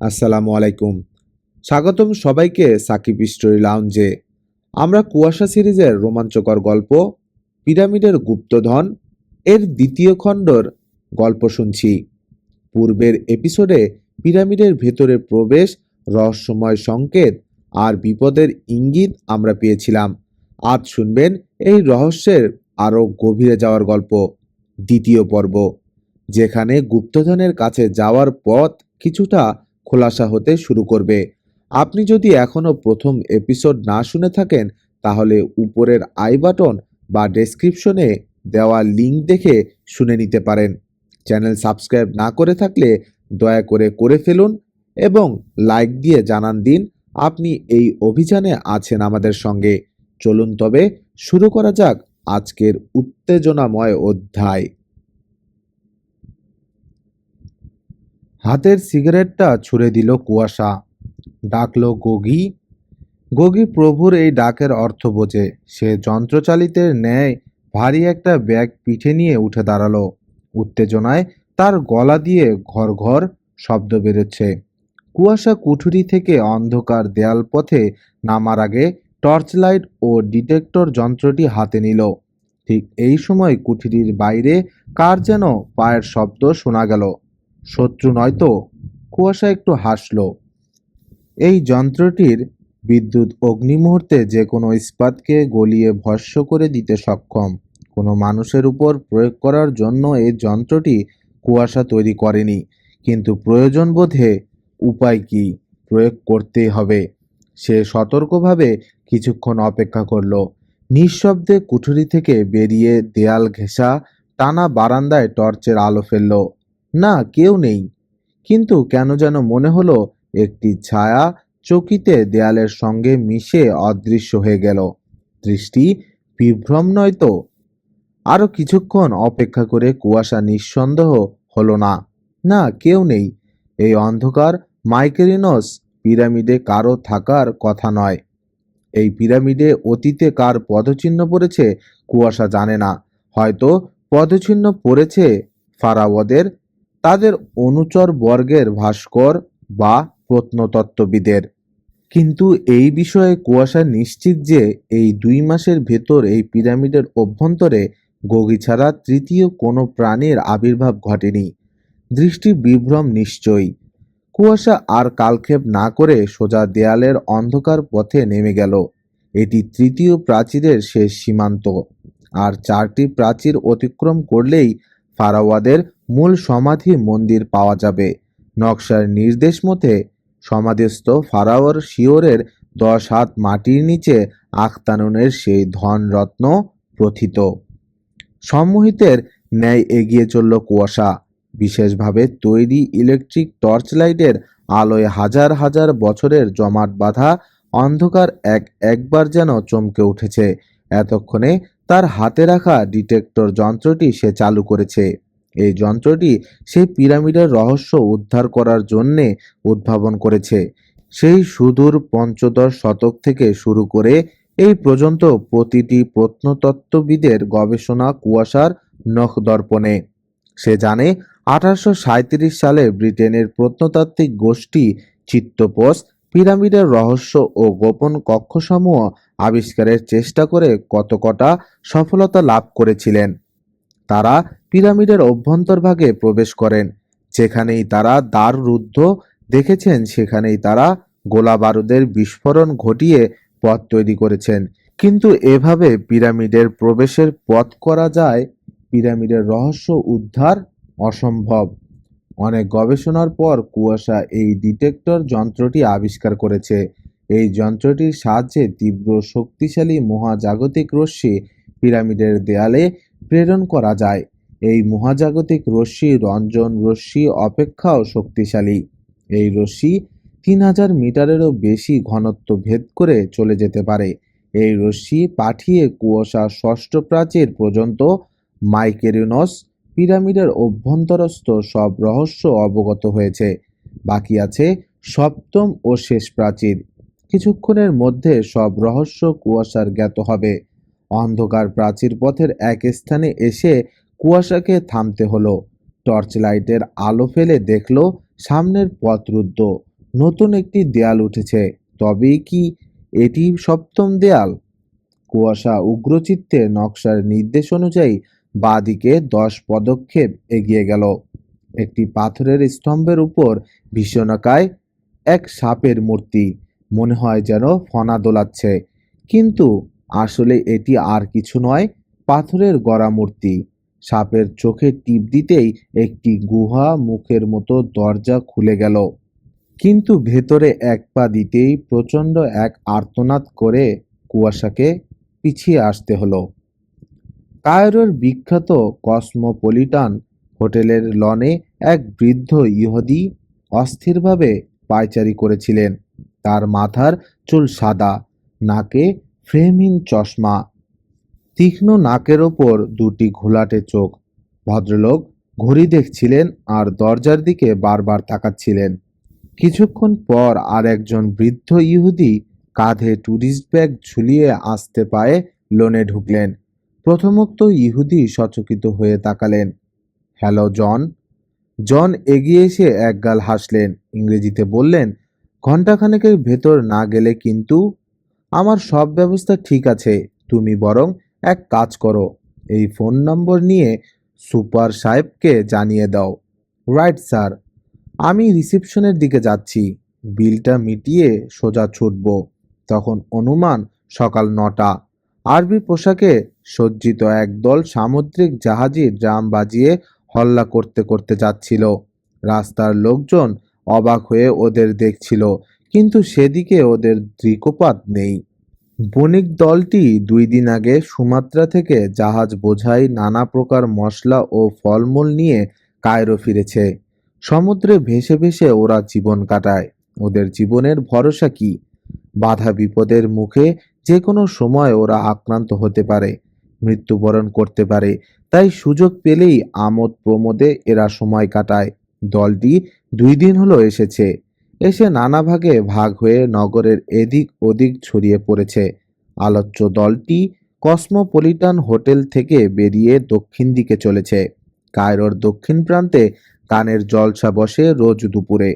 আসসালামু আলাইকুম। স্বাগতম সবাইকে সাকিব স্টোরি লাউঞ্জে। আমরা কুয়াশা সিরিজের রোমাঞ্চকর গল্প পিরামিডের গুপ্তধন এর দ্বিতীয় খণ্ডর গল্প শুনছি। পূর্বের এপিসোডে পিরামিডের ভেতরে প্রবেশ, রহস্যময় সংকেত আর বিপদের ইঙ্গিত আমরা পেয়েছিলাম। আজ শুনবেন এই রহস্যের আরও গভীরে যাওয়ার গল্প, দ্বিতীয় পর্ব, যেখানে গুপ্তধনের কাছে যাওয়ার পথ কিছুটা খোলাসা হতে শুরু করবে। আপনি যদি এখনও প্রথম এপিসোড না শুনে থাকেন, তাহলে উপরের আই বাটন বা ডেসক্রিপশনে দেওয়া লিঙ্ক দেখে শুনে নিতে পারেন। চ্যানেল সাবস্ক্রাইব না করে থাকলে দয়া করে ফেলুন এবং লাইক দিয়ে জানান দিন আপনি এই অভিযানে আছেন আমাদের সঙ্গে। চলুন তবে শুরু করা যাক আজকের উত্তেজনাময় অধ্যায়। হাতের সিগারেটটা ছুঁড়ে দিল কুয়াশা। ডাকলো গগি। গগি প্রভুর এই ডাকের অর্থ বোঝে। সে যন্ত্রচালিতের ন্যায় ভারী একটা ব্যাগ পিঠে নিয়ে উঠে দাঁড়ালো। উত্তেজনায় তার গলা দিয়ে ঘর ঘর শব্দ বেরোচ্ছে। কুয়াশা কুঠুরি থেকে অন্ধকার দেয়াল পথে নামার আগে টর্চ লাইট ও ডিটেক্টর যন্ত্রটি হাতে নিল। ঠিক এই সময় কুঠুরির বাইরে কার যেন পায়ের শব্দ শোনা গেল। শত্রু নয়তো? কুয়াশা একটু হাসল। এই যন্ত্রটির বিদ্যুৎ অগ্নিমুহূর্তে যে কোনো ইস্পাতকে গলিয়ে ভস্ম করে দিতে সক্ষম। কোনো মানুষের উপর প্রয়োগ করার জন্য এই যন্ত্রটি কুয়াশা তৈরি করেনি, কিন্তু প্রয়োজন বোধে উপায় কি, প্রয়োগ করতেই হবে। সে সতর্কভাবে কিছুক্ষণ অপেক্ষা করল। নিঃশব্দে কুঠুরি থেকে বেরিয়ে দেয়াল ঘেঁষা টানা বারান্দায় টর্চের আলো ফেলল। না, কেউ নেই, কিন্তু কেন যেন মনে হলো একটি ছায়া চকিতে দেয়ালের সঙ্গে মিশে অদৃশ্য হয়ে গেল। দৃষ্টি বিভ্রম নয় তো? আরো কিছুক্ষণ অপেক্ষা করে কুয়াশা নিঃসন্দেহ হলো না, না কেউ নেই। এই অন্ধকার মাইকেরিনোস পিরামিডে কারো থাকার কথা নয়। এই পিরামিডে অতীতে কার পদচিহ্ন পড়েছে কুয়াশা জানে না। হয়তো পদচিহ্ন পড়েছে ফারাওদের, তাদের অনুচর বর্গের ভাস্কর বা প্রত্নতত্ত্ববিদের। কিন্তু এই বিষয়ে কুয়াশা নিশ্চিত যে এই 2 মাসের ভেতর এই পিরামিডের অভ্যন্তরে গগি ছাড়া তৃতীয় কোনো প্রাণীর আবির্ভাব ঘটেনি। দৃষ্টি বিভ্রম নিশ্চয়ই। কুয়াশা আর কালক্ষেপ না করে সোজা দেয়ালের অন্ধকার পথে নেমে গেল। এটি তৃতীয় প্রাচীরের শেষ সীমান্ত। আর 4টি প্রাচীর অতিক্রম করলেই ফারাওয়াদের মূল সমাধি মন্দির পাওয়া যাবে। নকশার নির্দেশ মতে সমাধিস্থ ফারাওয়ার শিওরের 10 হাত মাটির নিচে আখতানুনের সেই ধনরত্ন প্রথিত। সম্মোহিতের ন্যায় এগিয়ে চলল কুয়াশা। বিশেষভাবে তৈরি ইলেকট্রিক টর্চ লাইটের আলোয় হাজার হাজার বছরের জমাট বাঁধা অন্ধকার একবার যেন চমকে উঠেছে। এতক্ষণে তার হাতে রাখা ডিটেক্টর যন্ত্রটি সে চালু করেছে। এই যন্ত্রটি সেই পিরামিডের রহস্য উদ্ধার করার জন্যে উদ্ভাবন করেছে। সেই সুদূর পঞ্চদশ শতক থেকে শুরু করে এই পর্যন্ত প্রতিটি প্রত্নতত্ত্ববিদের গবেষণা কুয়াশার নখদর্পণে। সে জানে 1837 সালে ব্রিটেনের প্রত্নতাত্ত্বিক গোষ্ঠী চিত্তোপস পিরামিডের রহস্য ও গোপন কক্ষসমূহ আবিষ্কারের চেষ্টা করে কতকটা সফলতা লাভ করেছিলেন। তারা পিরামিডের অভ্যন্তরভাগে প্রবেশ করেন। যেখানেই তারা দ্বার রুদ্ধ দেখেছেন, সেখানেই তারা গোলা বারুদের বিস্ফোরণ ঘটিয়ে পথ তৈরি করেছেন। কিন্তু এভাবে পিরামিডের প্রবেশের পথ করা যায়, পিরামিডের রহস্য উদ্ধার অসম্ভব। অনেক গবেষণার পর কুয়াশা এই ডিটেক্টর যন্ত্রটি আবিষ্কার করেছে। এই যন্ত্রটির সাহায্যে তীব্র শক্তিশালী মহাজাগতিক রশ্মি পিরামিডের দেয়ালে প্রেরণ করা যায়। এই মহাজাগতিক রশ্মি রঞ্জন রশ্মি অপেক্ষাও শক্তিশালী। এই রশ্মি 3000 মিটারেরও বেশি ঘনত্ব ভেদ করে চলে যেতে পারে। এই রশ্মি পাঠিয়ে কুয়াশা ষষ্ঠ প্রাচীর পর্যন্ত মাইকেরিনোস পিরামিডের অভ্যন্তরস্থ সব রহস্য অবগত হয়েছে। বাকি আছে সপ্তম ও শেষ প্রাচীর। কিছুক্ষণের মধ্যে সব রহস্য কুয়াশার জ্ঞাত হবে। অন্ধকার প্রাচীর পথের এক স্থানে এসে কুয়াশাকে থামতে হলো। টর্চ লাইটের আলো ফেলে দেখল সামনের পথ রুদ্ধ। নতুন একটি দেয়াল উঠেছে। তবেই কি এটি সপ্তম দেয়াল? কুয়াশা উগ্রচিত্তে নকশার নির্দেশ অনুযায়ী বাঁদিকে 10 পদক্ষেপ এগিয়ে গেল। একটি পাথরের স্তম্ভের উপর ভীষণকায় এক সাপের মূর্তি। মনে হয় যেন ফনা দোলাচ্ছে, কিন্তু আসলে এটি আর কিছু নয়, পাথরের গড়া মূর্তি। সাপের চোখে টিপ দিতেই একটি গুহা মুখের মতো দরজা খুলে গেল, কিন্তু ভেতরে এক পা দিতেই প্রচণ্ড এক আর্তনাদ করে কুয়াশাকে পিছিয়ে আসতে হলো। কায়রোর বিখ্যাত কসমোপলিটান হোটেলের লনে এক বৃদ্ধ ইহুদি অস্থিরভাবে পায়চারি করেছিলেন। তার মাথার চুল সাদা, নাকে ফ্রেমহীন চশমা, তীক্ষ্ণ নাকের ওপর দুটি ঘোলাটে চোখ। ভদ্রলোক ঘড়ি দেখছিলেন আর দরজার দিকে বারবার তাকাচ্ছিলেন। কিছুক্ষণ পর আর একজন বৃদ্ধ ইহুদি কাঁধে ট্যুরিস্ট ব্যাগ ঝুলিয়ে আস্তে পায়ে লনে ঢুকলেন। প্রথমোক্ত ইহুদি সচকিত হয়ে তাকালেন। হ্যালো জন। জন এগিয়ে এসে একগাল হাসলেন, ইংরেজিতে বললেন, ঘণ্টাখানেকের ভেতর না গেলে কিন্তু। আমার সব ব্যবস্থা ঠিক আছে, তুমি বরং এক কাজ করো, এই ফোন নম্বর নিয়ে সুপার সাহেবকে জানিয়ে দাও। Right sir. আমি রিসেপশনের দিকে যাচ্ছি, বিলটা মিটিয়ে সোজা ছুটব। তখন অনুমান সকাল 9টা। আরবি পোশাকে সজ্জিত একদল সামুদ্রিক জাহাজই ড্রাম বাজিয়ে হল্লা করতে করতে যাচ্ছিল। রাস্তার লোকজন অবাক হয়ে ওদের দেখছিল, কিন্তু সেদিকে ওদের দৃকপাত নেই। বণিক দলটি 2 দিন আগে সুমাত্রা থেকে জাহাজ বোঝাই নানা প্রকার মশলা ও ফলমূল নিয়ে কায়রো ফিরেছে। সমুদ্রে ভেসে ভেসে ওরা জীবন কাটায়। ওদের জীবনের ভরসা কি? বাধা বিপদের মুখে যে কোনো সময় ওরা আক্রান্ত হতে পারে, মৃত্যুবরণ করতে পারে। তাই সুযোগ পেলেই আমোদ প্রমোদে এরা সময় কাটায়। দলটি 2 দিন হলো এসেছে, এসে নানা ভাগে ভাগ হয়ে নগরের এদিক ওদিক ছড়িয়ে পড়েছে। আলোচ্য দলটি কসমোপলিটান হোটেল থেকে বেরিয়ে দক্ষিণ দিকে চলেছে। কায়রোর দক্ষিণ প্রান্তে গানের জলসা বসে রোজ দুপুরে।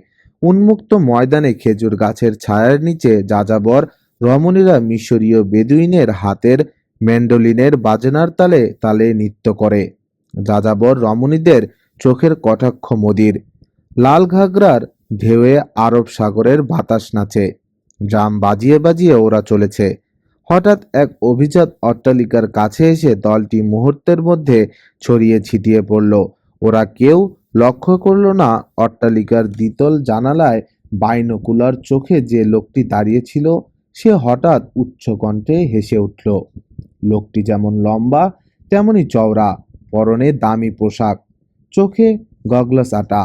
উন্মুক্ত ময়দানে খেজুর গাছের ছায়ার নিচে যাযাবর রমণীরা মিশরীয় বেদুইনের হাতের ম্যান্ডোলিনের বাজনার তালে তালে নৃত্য করে। যাযাবর রমণীদের চোখের কটাক্ষ মদির। লাল ঘাগরার ঢেউয়ে আরব সাগরের বাতাস নাচে। ড্রাম বাজিয়ে বাজিয়ে ওরা চলেছে। হঠাৎ এক অভিজাত অট্টালিকার কাছে এসে দলটি মুহূর্তের মধ্যে ছড়িয়ে ছিটিয়ে পড়ল। ওরা কেউ লক্ষ্য করল না অট্টালিকার দ্বিতল জানালায় বাইনোকুলার চোখে যে লোকটি দাঁড়িয়েছিল সে হঠাৎ উচ্চকণ্ঠে হেসে উঠল। লোকটি যেমন লম্বা তেমনি চওড়া, পরনে দামি পোশাক, চোখে গগলস আটা।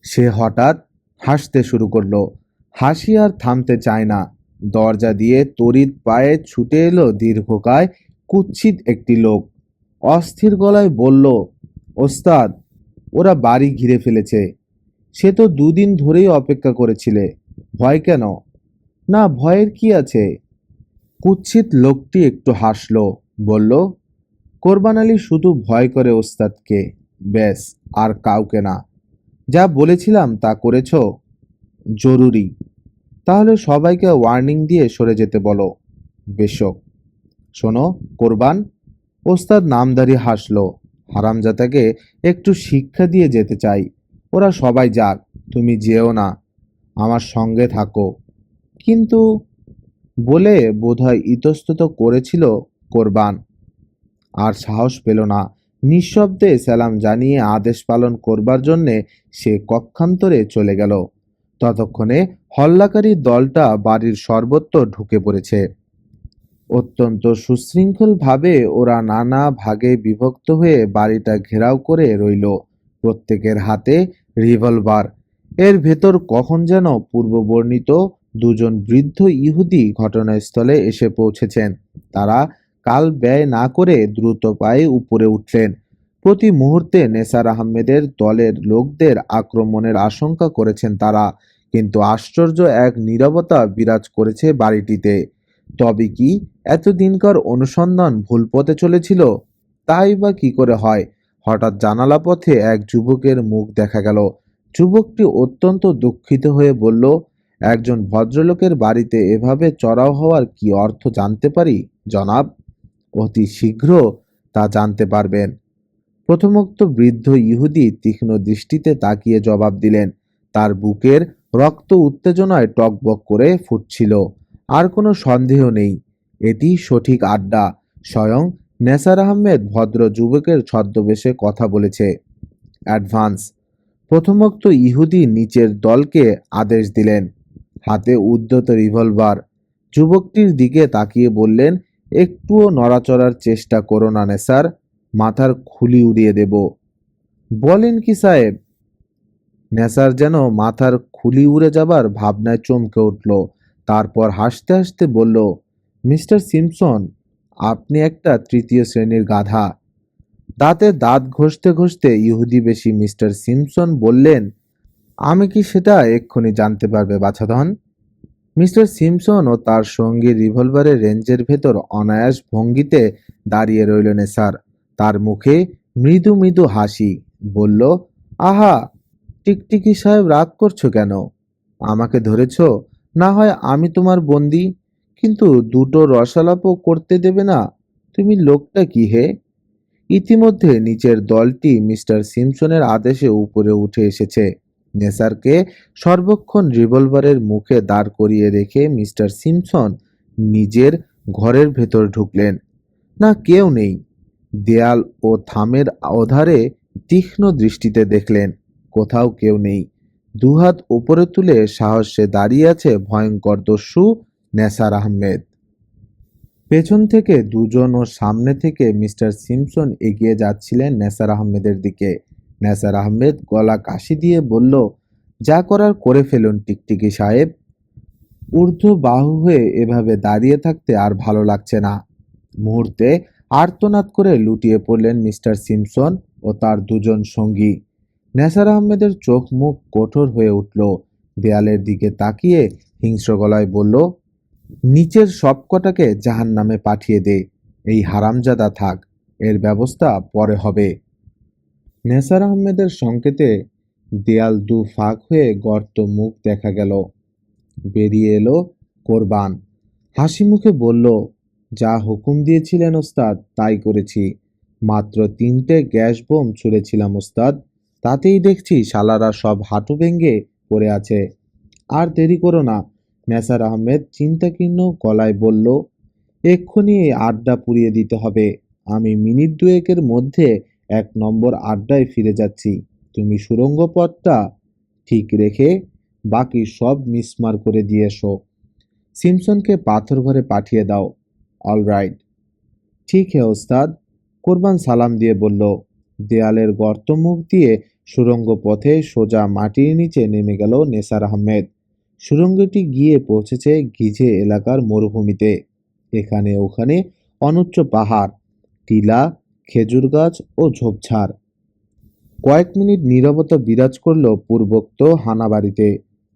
সে হঠাৎ হাসতে শুরু করলো। হাসি আর থামতে চায় না। দরজা দিয়ে তড়িৎ পায়ে ছুটে এলো দীর্ঘকায় কুৎসিত একটি লোক। অস্থির গলায় বলল, ওস্তাদ, ওরা বাড়ি ঘিরে ফেলেছে। সে তো 2 দিন ধরেই অপেক্ষা করেছিলে, ভয় কেন? না, ভয়ের কি আছে? কুৎসিত লোকটি একটু হাসল, বলল, কোরবান আলী শুধু ভয় করে ওস্তাদকে, ব্যাস, আর কাউকে না। যা বলেছিলাম তা করেছ? জরুরি। তাহলে সবাইকে ওয়ার্নিং দিয়ে সরে যেতে বলো। বেশক। শোনো কোরবান, ওস্তাদ নামধারী হাসলো, হারামজাদাকে একটু শিক্ষা দিয়ে যেতে চাই। ওরা সবাই যাক, তুমি যেও না, আমার সঙ্গে থাকো। কিন্তু বলে বোধহয় ইতস্তত করেছিল কোরবান। আর সাহস পেল না। নিঃশব্দে সালাম জানিয়ে আদেশ পালন করবার জন্যে সে কক্ষান্তরে চলে গেল। ততক্ষণে হল্লাকারী দলটা বাড়ির সর্বত্র ঢুকে পড়েছে। অত্যন্ত সুশৃঙ্খলভাবে ওরা নানা ভাগে বিভক্ত হয়ে বাড়িটা ঘেরাও করে রইল। প্রত্যেকের হাতে রিভলভার। এর ভেতর কখন যেন পূর্ববর্ণিত 2জন বৃদ্ধ ইহুদি ঘটনাস্থলে এসে পৌঁছেছেন। তারা কাল ব্যয় না করে দ্রুত পায়ে উপরে উঠলেন। প্রতি মুহূর্তে নেসার আহমেদের দলের লোকদের আক্রমণের আশঙ্কা করেছেন তারা, কিন্তু আশ্চর্য এক নীরবতা বিরাজ করেছে বাড়িটিতে। তবে কি এতদিনকার অনুসন্ধান ভুল পথে চলেছিল? তাই বা কি করে হয়? হঠাৎ জানালা পথে এক যুবকের মুখ দেখা গেল। যুবকটি অত্যন্ত দুঃখিত হয়ে বলল, একজন ভদ্রলোকের বাড়িতে এভাবে চড়াও হওয়ার কি অর্থ জানতে পারি জনাব? অতি শীঘ্র তা জানতে পারবেন। প্রথমোক্ত বৃদ্ধ ইহুদি তীক্ষ্ণ দৃষ্টিতে তাকিয়ে জবাব দিলেন। তার বুকের রক্ত উত্তেজনায় টগবগ করে ফুটছিল। আর কোনো সন্দেহ নেই, এটি সঠিক আড্ডা। স্বয়ং নেসার আহমেদ ভদ্র যুবকের ছদ্মবেশে কথা বলেছে। অ্যাডভান্স। প্রথমোক্ত ইহুদি নিচের দলকে আদেশ দিলেন, হাতে উদ্ধত রিভলভার। যুবকটির দিকে তাকিয়ে বললেন, একটুও নড়াচড়ার চেষ্টা করো না নেসার, মাথার খুলি উড়িয়ে দেব। বলেন কি সাহেব? নেসার যেন মাথার খুলি উড়ে যাবার ভাবনায় চমকে উঠল। তারপর হাসতে হাসতে বলল, মিস্টার সিম্পসন, আপনি একটা তৃতীয় শ্রেণীর গাধা। দাঁতে দাঁত ঘষতে ঘষতে ইহুদি বেশি মিস্টার সিম্পসন বললেন, আমি কি সেটা এক্ষুনি জানতে পারবে বাছাধন? মিস্টার সিম্পসন ও তার সঙ্গী রিভলভারের রেঞ্জের ভেতর অনায়াস ভঙ্গিতে দাঁড়িয়ে রইলেন স্যার। তার মুখে মৃদু মৃদু হাসি। বলল, আহা, টিকটিকি সাহেব, রাগ করছো কেন? আমাকে ধরেছ, না হয় আমি তোমার বন্দি, কিন্তু দুটো রসালাপও করতে দেবে না? তুমি লোকটা কি হে? ইতিমধ্যে নিচের দলটি মিস্টার সিম্পসনের আদেশে উপরে উঠে এসেছে। নেসারকে সর্বক্ষণ রিভলভারের মুখে দাঁড় করিয়ে রেখে মিস্টার সিম্পসন নিজের ঘরের ভেতর ঢুকলেন। না, কেউ নেই। দেয়াল ও থামের ওধারে তীক্ষ্ণ দৃষ্টিতে দেখলেন, কোথাও কেউ নেই। দুহাত উপরে তুলে সাহসে দাঁড়িয়ে আছে ভয়ঙ্কর দস্যু নেসার আহমেদ। পেছন থেকে দুজন ও সামনে থেকে মিস্টার সিম্পসন এগিয়ে যাচ্ছিলেন নেসার আহমেদের দিকে। নেসার আহমেদ গলা কাশি দিয়ে বলল, যা করার করে ফেলুন টিকটিকি সাহেব। ঊর্ধ্ব বাহু হয়ে এভাবে দাঁড়িয়ে থাকতে আর ভালো লাগছে না। মুহূর্তে আর্তনাদ করে লুটিয়ে পড়লেন মিস্টার সিম্পসন ও তার দুজন সঙ্গী। নেসার আহমেদের চোখ মুখ কঠোর হয়ে উঠল। দেয়ালের দিকে তাকিয়ে হিংস্র গলায় বলল, নিচের সবকটাকে জাহান্নামে পাঠিয়ে দে। এই হারামজাদা থাক, এর ব্যবস্থা পরে হবে। নেসার আহমেদের সংকেতে দেয়াল দু ফাঁক হয়ে গর্ত মুখ দেখা গেল। বেরিয়ে এলো কোরবান। হাসি মুখে বলল, যা হুকুম দিয়েছিলেন ওস্তাদ তাই করেছি। মাত্র 3টে গ্যাস বোম ছুঁড়েছিলাম ওস্তাদ, তাতেই দেখছি শালারা সব হাঁটু ভেঙে পড়ে আছে। আর দেরি করো না। নেসার আহমেদ চিন্তাকীর্ণ গলায় বলল, এক্ষুনি এই আড্ডা পুড়িয়ে দিতে হবে। আমি মিনিট দুয়েকের মধ্যে 1 নম্বর আড্ডায় ফিরে যাচ্ছি। তুমি সুড়ঙ্গ পথটা ঠিক রেখে বাকি সব মিসমার করে দিয়ে এসো। সিম্পসনকে পাথর ঘরে পাঠিয়ে দাও। অলরাইট। ঠিক হে ওস্তাদ, কোরবান সালাম দিয়ে বলল। দেয়ালের গর্ত মুখ দিয়ে সুড়ঙ্গ পথে সোজা মাটির নিচে নেমে গেল নেসার আহমেদ। সুড়ঙ্গটি গিয়ে পৌঁছেছে গিঝে এলাকার মরুভূমিতে। এখানে ওখানে অনুচ্চ পাহাড়, টিলা, খেজুর গাছ ও ঝোপঝাড়। কয়েক মিনিট নীরবতা বিরাজ করল পূর্বোক্ত হানাবাড়িতে।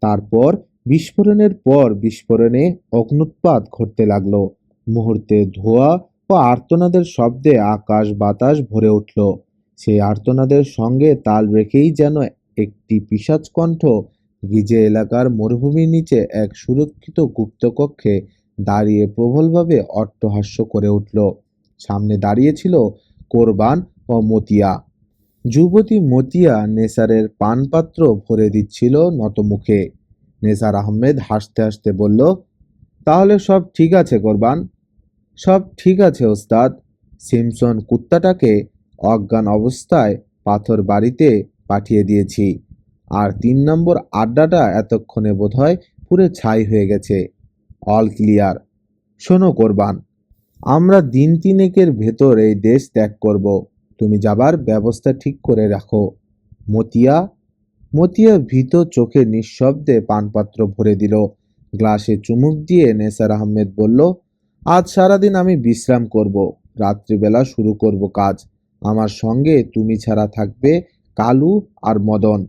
তারপর বিস্ফোরণের পর বিস্ফোরণে অগ্নুৎপাত ঘটতে লাগলো। মুহূর্তে ধোঁয়া ও আর্তনাদের শব্দে আকাশ বাতাস ভরে উঠল। সেই আর্তনাদের সঙ্গে তাল রেখেই যেন একটি পিশাচ কণ্ঠ গিজে এলাকার মরুভূমির নিচে এক সুরক্ষিত গুপ্তকক্ষে দাঁড়িয়ে প্রবলভাবে অট্টহাস্য করে উঠল। সামনে দাঁড়িয়ে ছিল কোরবান ও মতিয়া। যুবতী মতিয়া নেসারের পানপাত্র ভরে দিচ্ছিল নতমুখে। নেসার আহমেদ হাসতে হাসতে বলল, তাহলে সব ঠিক আছে কোরবান? সব ঠিক আছে ওস্তাদ। সিম্পসন কুত্তাটাকে অজ্ঞান অবস্থায় পাথর বাড়িতে পাঠিয়ে দিয়েছি। আর 3 নম্বর আড্ডাটা এতক্ষণে বোধহয় পুরো ছাই হয়ে গেছে। All clear. শোনো কোরবান, আমরা দিন তিনেকের ভেতর এই দেশ ত্যাগ করব। তুমি যাবার ব্যবস্থা ঠিক করে রাখো। মতিয়া। মতিয়া ভীত চোখে নিঃশব্দে পানপাত্র ভরে দিল। গ্লাসে চুমুক দিয়ে নেসার আহমেদ বলল, আজ সারাদিন আমি বিশ্রাম করব, রাত্রিবেলা শুরু করব কাজ। আমার সঙ্গে তুমি ছাড়া থাকবে কালু আর মদন।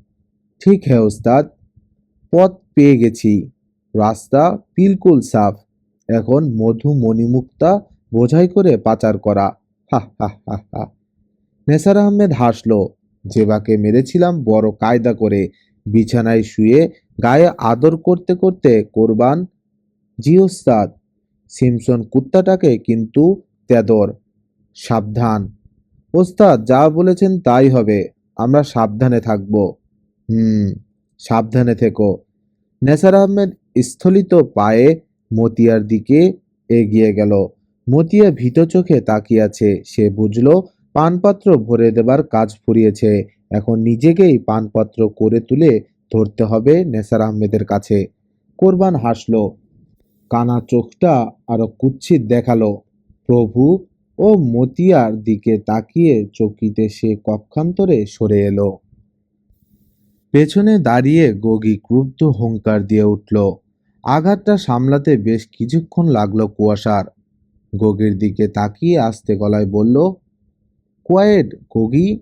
ঠিক হ্যাঁ ওস্তাদ। পথ পেয়ে গেছি, রাস্তা বিলকুল সাফ। এখন মধু মণিমুক্তা বোঝাই করে পাচার করা। হা হা হা হা। নেসার আহমেদ হাসল। জেবাকে মেরেছিলাম বড় কায়দা করে, বিছানায় শুয়ে গায়ে আদর করতে করতে কোরবান, জি ওস্তাদ। সিমসন কুত্তাটাকে কিন্তু তেদর। সাবধান। ওস্তাদ যা বলেছেন তাই হবে। আমরা সাবধানে থাকব। হুম, সাবধানে থেকো। নেসার আহমেদ স্থলিত পায়ে মতিয়ার দিকে এগিয়ে গেল। মতিয়া ভীত চোখে তাকিয়ে আছে। সে বুঝল পানপাত্র ভরে দেবার কাজ ফুরিয়েছে। এখন নিজেকেই পানপাত্র করে তুলে ধরতে হবে নেসার আহমেদের কাছে। কোরবান হাসল, কানা চোখটা আরো কুৎসিত দেখালো। প্রভু ও মতিয়ার দিকে তাকিয়ে চকিতে সে কক্ষান্তরে সরে এলো। পেছনে দাঁড়িয়ে গগি ক্রুদ্ধ হুঙ্কার দিয়ে উঠল। আঘাতটা সামলাতে বেশ কিছুক্ষণ লাগলো কুয়াশার। গগির দিকে তাকিয়ে আস্তে গলায় বলল, কোয়েট গগি।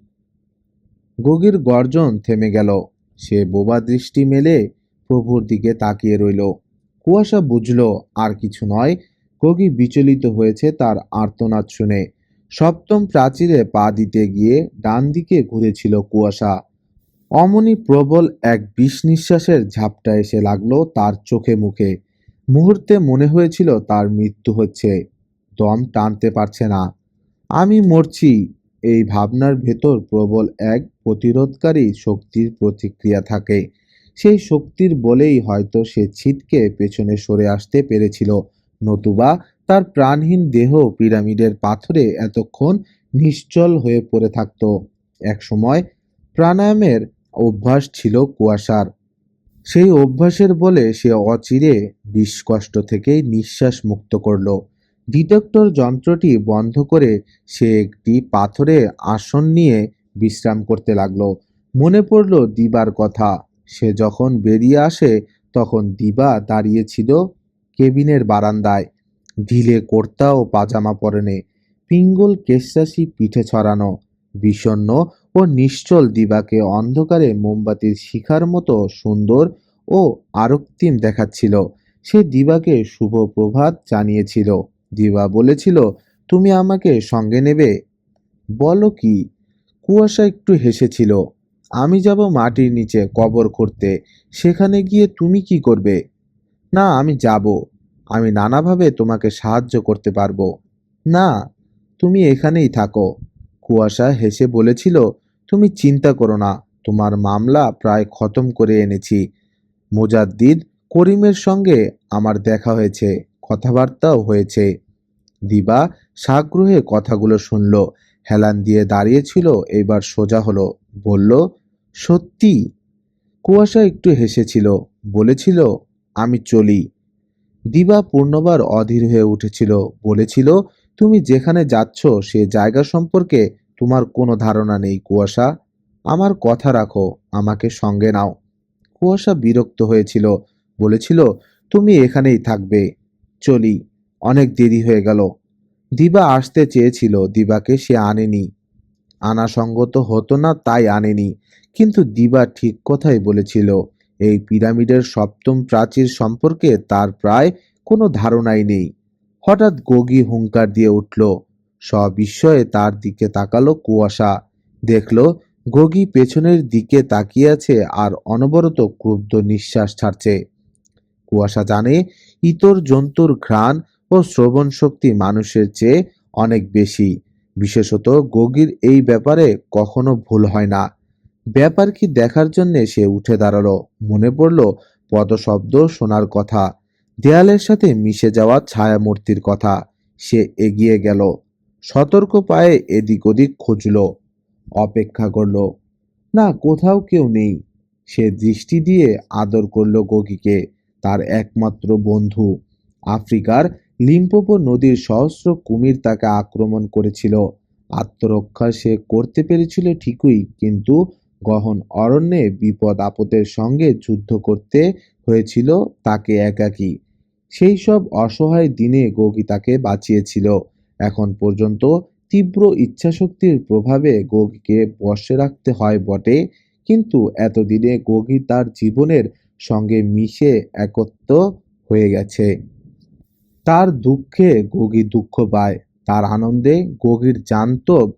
গগির গর্জন থেমে গেল। সে বোবা দৃষ্টি মেলে প্রভুর দিকে তাকিয়ে রইল। কুয়াশা বুঝল আর কিছু নয়। গগি বিচলিত হয়েছে তার আর্তনাদ শুনে। সপ্তম প্রাচীরে পা দিতে গিয়ে ডান দিকে ঘুরেছিল কুয়াশা। অমনি প্রবল এক বিষ নিঃশ্বাসের ঝাপটা এসে লাগলো তার চোখে মুখে। মুহূর্তে মনে হয়েছিল তার মৃত্যু হচ্ছে। দম টানতে পারছে না। আমি মরছি, এই ভাবনার ভেতর প্রবল এক প্রতিরোধকারী শক্তির প্রতিক্রিয়া থাকে। সেই শক্তির বলেই হয়তো সে ছিটকে পেছনে সরে আসতে পেরেছিল, নতুবা তার প্রাণহীন দেহ পিরামিডের পাথরে এতক্ষণ নিশ্চল হয়ে পড়ে থাকত। একসময় প্রাণায়ামের অভ্যাস ছিল কুয়াশার। সেই অভ্যাসের বলে সে অচিরে বিষ-কষ্ট থেকে নিঃশ্বাস মুক্ত করল। ডিটেক্টর যন্ত্রটি বন্ধ করে সে একটি পাথরে আসন নিয়ে বিশ্রাম করতে লাগলো। মনে পড়ল দিবার কথা। সে যখন বেরিয়ে আসে তখন দিবা দাঁড়িয়েছিল কেবিনের বারান্দায়। ঢিলে কুর্তা ও পাজামা পরনে, পিঙ্গল কেশরাশি পিঠে ছড়ানো। বিষণ্ণ ও নিশ্চল দিবাকে অন্ধকারে মোমবাতির শিখার মতো সুন্দর ও আরক্তিম দেখাচ্ছিল। সে দিবাকে শুভ প্রভাত জানিয়েছিল। দিবা বলেছিল, তুমি আমাকে সঙ্গে নেবে? বলো কি? কুয়াশা একটু হেসেছিল। আমি যাব মাটির নিচে কবর খুঁড়তে। সেখানে গিয়ে তুমি কি করবে? না, আমি যাব। আমি নানাভাবে তোমাকে সাহায্য করতে পারবো। না, তুমি এখানেই থাকো। কুয়াশা হেসে বলেছিল, তুমি চিন্তা করো না, তোমার মামলা প্রায় খতম করে এনেছি। মুজাদ্দিদ করিমের সঙ্গে আমার দেখা হয়েছে, কথাবার্তাও হয়েছে। দিবা সাগ্রহে কথাগুলো শুনল। হেলান দিয়ে দাঁড়িয়েছিল, এবার সোজা হলো। বলল, সত্যি? কুয়াশা একটু হেসেছিল। বলেছিল, আমি চলি। দিবা পূর্ণবার অধীর হয়ে উঠেছিল। বলেছিল, তুমি যেখানে যাচ্ছ সে জায়গা সম্পর্কে তোমার কোনো ধারণা নেই কুয়াশা। আমার কথা রাখো, আমাকে সঙ্গে নাও। কুয়াশা বিরক্ত হয়েছিল। বলেছিল, তুমি এখানেই থাকবে। চলি, অনেক দেরি হয়ে গেল। দিবা আসতে চেয়েছিল, দিবাকে সে আনেনি। আনা সঙ্গত হতো না তাই আনেনি। কিন্তু দিবা ঠিক কথাই বলেছিল। এই পিরামিডের সপ্তম প্রাচীর সম্পর্কে তার প্রায় কোনো ধারণাই নেই। হঠাৎ গগি হুঙ্কার দিয়ে উঠল। সবিস্ময়ে তার দিকে তাকালো কুয়াশা। দেখল গগি পেছনের দিকে তাকিয়ে আছে আর অনবরত ক্রুদ্ধ নিঃশ্বাস ছাড়ছে। কুয়াশা জানে ইতর জন্তুর ঘ্রাণ ও শ্রবণ শক্তি মানুষের চেয়ে অনেক বেশি। বিশেষত গগির এই ব্যাপারে কখনো ভুল হয় না। ব্যাপার কি দেখার জন্যে সে উঠে দাঁড়ালো। মনে পড়ল পদশব্দ শোনার কথা, দেয়ালের সাথে মিশে যাওয়া ছায়ামূর্তির কথা। সে এগিয়ে গেল, সতর্ক পায়ে এদিক ওদিক খুঁজল, অপেক্ষা করল। না, কোথাও কেউ নেই। সে দৃষ্টি দিয়ে আদর করল গগিকে, তার একমাত্র বন্ধু। আফ্রিকার লিম্পোপো নদীর সহস্র কুমির তাকে আক্রমণ করেছিল। আত্মরক্ষা সে করতে পেরেছিল ঠিকই, কিন্তু গহন অরণ্যে বিপদ আপদের সঙ্গে যুদ্ধ করতে হয়েছিল তাকে একাকী। সেই সব অসহায় দিনে গগি তাকে বাঁচিয়েছিল। এখন পর্যন্ত তীব্র ইচ্ছাশক্তির প্রভাবে গগিকে বশে রাখতে হয় বটে, কিন্তু এতদিনে গগি তার জীবনের সঙ্গে মিশে একত্ব হয়ে গেছে। তার দুঃখে গগি দুঃখ পায়, তার আনন্দে গগির জান্তব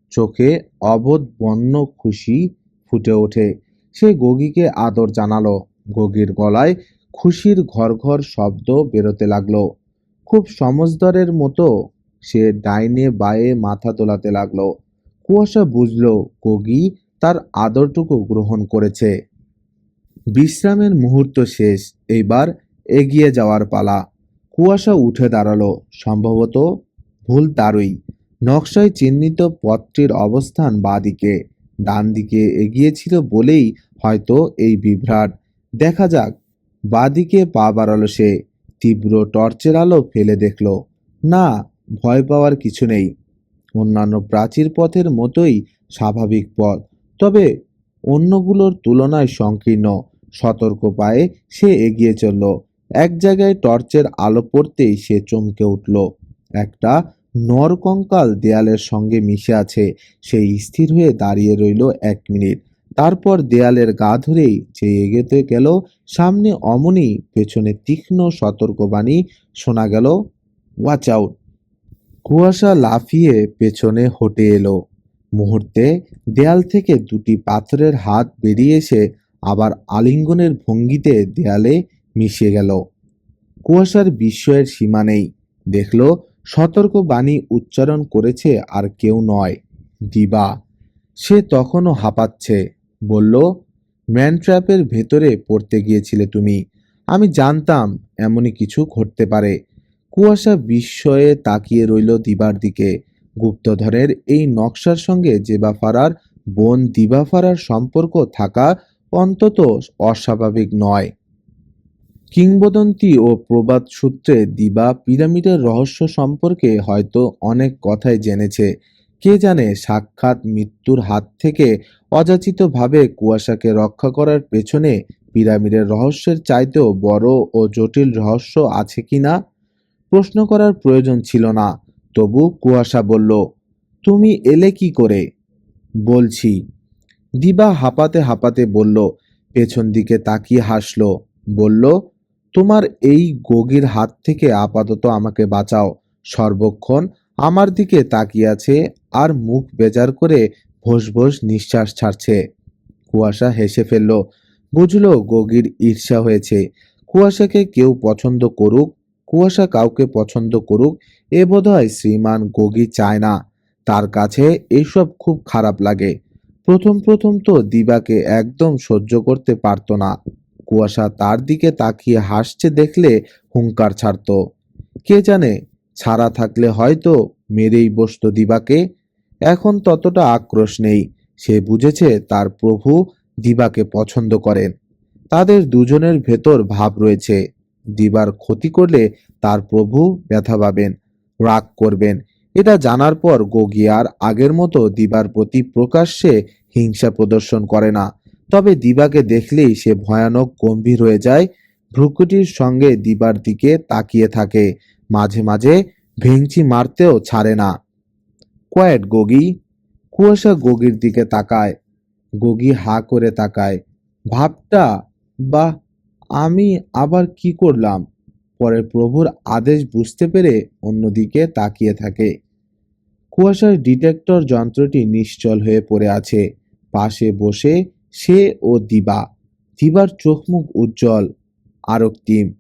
চোখে অবোধ বন্য খুশি ফুটে ওঠে। সে গগীকে আদর জানালো। গগীর গলায় খুশির ঘর ঘর শব্দ বেরোতে লাগলো। খুব সমজদারের মতো সে ডাইনে বায়ে মাথা দোলাতে লাগলো। কুয়াশা বুঝলো গগী তার আদরটুকু গ্রহণ করেছে। বিশ্রামের মুহূর্ত শেষ, এইবার এগিয়ে যাওয়ার পালা। কুয়াশা উঠে দাঁড়ালো। সম্ভবত ভুল তারই। নকশায় চিহ্নিত পথটির অবস্থান বাঁদিকে। ডান দিকে এগিয়েছিল বলেই হয়তো এই বিভ্রাট। দেখা যাক। বাঁদিকে পা বাড়ালো সে। তীব্র টর্চের আলো ফেলে দেখল, না, ভয় পাওয়ার কিছু নেই। অন্যান্য প্রাচীর পথের মতোই স্বাভাবিক পথ, তবে অন্যগুলোর তুলনায় সংকীর্ণ। সতর্ক পায়ে সে এগিয়ে চলল। এক জায়গায় টর্চের আলো পড়তেই সে চমকে উঠল। একটা নরকঙ্কাল দেয়ালের সঙ্গে মিশে আছে। সে স্থির হয়ে দাঁড়িয়ে রইল 1 মিনিট। তারপর দেয়ালের গা ধরেই যে এগোতে গেল সামনে, অমনি পেছনে তীক্ষ্ণ সতর্কবাণী শোনা গেল, ওয়াচ আউট। কুয়াশা লাফিয়ে পেছনে হটে এলো। মুহূর্তে দেয়াল থেকে দুটি পাথরের হাত বেরিয়ে এসে আবার আলিঙ্গনের ভঙ্গিতে দেয়ালে মিশে গেল। কুয়াশার বিস্ময়ের সীমা নেই। দেখল সতর্ক বাণী উচ্চারণ করেছে আর কেউ নয়, দিবা। সে তখনও হাঁপাচ্ছে। বলল, ম্যানট্র্যাপের ভেতরে পড়তে গিয়েছিলে তুমি। আমি জানতাম এমনই কিছু ঘটতে পারে। কুয়াশা বিস্ময়ে তাকিয়ে রইল দিবার দিকে। গুপ্তধনের এই নকশার সঙ্গে জেবাফারার বোন দিবাফারার সম্পর্ক থাকা অন্তত অস্বাভাবিক নয়। কিংবদন্তি ও প্রবাদ সূত্রে দিবা পিরামিডের রহস্য সম্পর্কে হয়তো অনেক কথাই জেনেছে। কে জানে সাক্ষাৎ মৃত্যুর হাত থেকে অযাচিতভাবে কুয়াশাকে রক্ষা করার পেছনে পিরামিডের রহস্যের চাইতেও বড় ও জটিল রহস্য আছে কিনা। প্রশ্ন করার প্রয়োজন ছিল না। তবু কুয়াশা বলল, তুমি এলে কি করে? বলছি। দিবা হাঁপাতে হাঁপাতে বলল, পেছন দিকে তাকিয়ে হাসল। বলল, তোমার এই গগীর হাত থেকে আপাতত আমাকে বাঁচাও। সর্বক্ষণ আমার দিকে তাকিয়ে আছে আর মুখ বেজার করে ভোস ভোস নিঃশ্বাস ছাড়ছে। কুয়াশা হেসে ফেলল। বুঝল গগীর ঈর্ষা হয়েছে। কুয়াশাকে কেউ পছন্দ করুক, কুয়াশা কাউকে পছন্দ করুক, এ বোধহয় শ্রীমান গগী চায় না। তার কাছে এইসব খুব খারাপ লাগে। প্রথম প্রথম তো দিবাকে একদম সহ্য করতে পারত না। কুয়াশা তার দিকে তাকিয়ে হাসছে দেখলে হুঙ্কার ছাড়ত। কে জানে, ছাড়া থাকলে হয়তো মেরেই বসত দিবাকে। এখন ততটা আক্রোশ নেই। সে বুঝেছে তার প্রভু দিবাকে পছন্দ করেন। তাদের দুজনের ভেতর ভাব রয়েছে। দিবার ক্ষতি করলে তার প্রভু ব্যথা পাবেন, রাগ করবেন। এটা জানার পর গগী আর আগের মতো দিবার প্রতি প্রকাশ্যে হিংসা প্রদর্শন করে না। তবে দিবাকে দেখলেই সে ভয়ানক গম্ভীর হয়ে যায়। ভ্রুকুটির সঙ্গে দিবার দিকে তাকিয়ে থাকে। মাঝে মাঝে ভেঙচি মারতেও ছাড়ে না। কোয়েট গগী। কুয়াশা গগীর দিকে তাকায়। গগী হা করে তাকায়। ভাবটা, বাহ, আমি আবার কি করলাম? পরে প্রভুর আদেশ বুঝতে পেরে অন্যদিকে তাকিয়ে থাকে। কুয়াশার ডিটেক্টর যন্ত্রটি নিশ্চল হয়ে পড়ে আছে। পাশে বসে সে ও দিবা। দিবার চোখ মুখ উজ্জ্বল আর রক্তিম।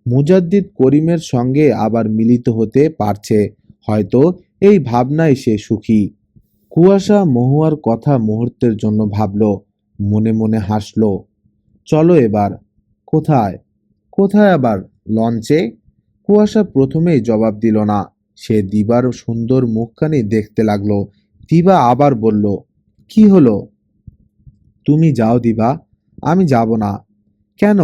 মুজাদ্দিদ করিমের সঙ্গে আবার মিলিত হতে পারছে। হয়তো এই ভাবনায় সে সুখী। কুয়াশা মহুয়ার কথা মুহূর্তের জন্য ভাবল। মনে মনে হাসল। চলো এবার। কোথায়? কোথায় আবার? লঞ্চে। কুয়াশা প্রথমেই জবাব দিল না। সে দিবার সুন্দর মুখখানি দেখতে লাগলো। দিবা আবার বলল, কি হলো? তুমি যাও দিবা, আমি যাব না। কেন?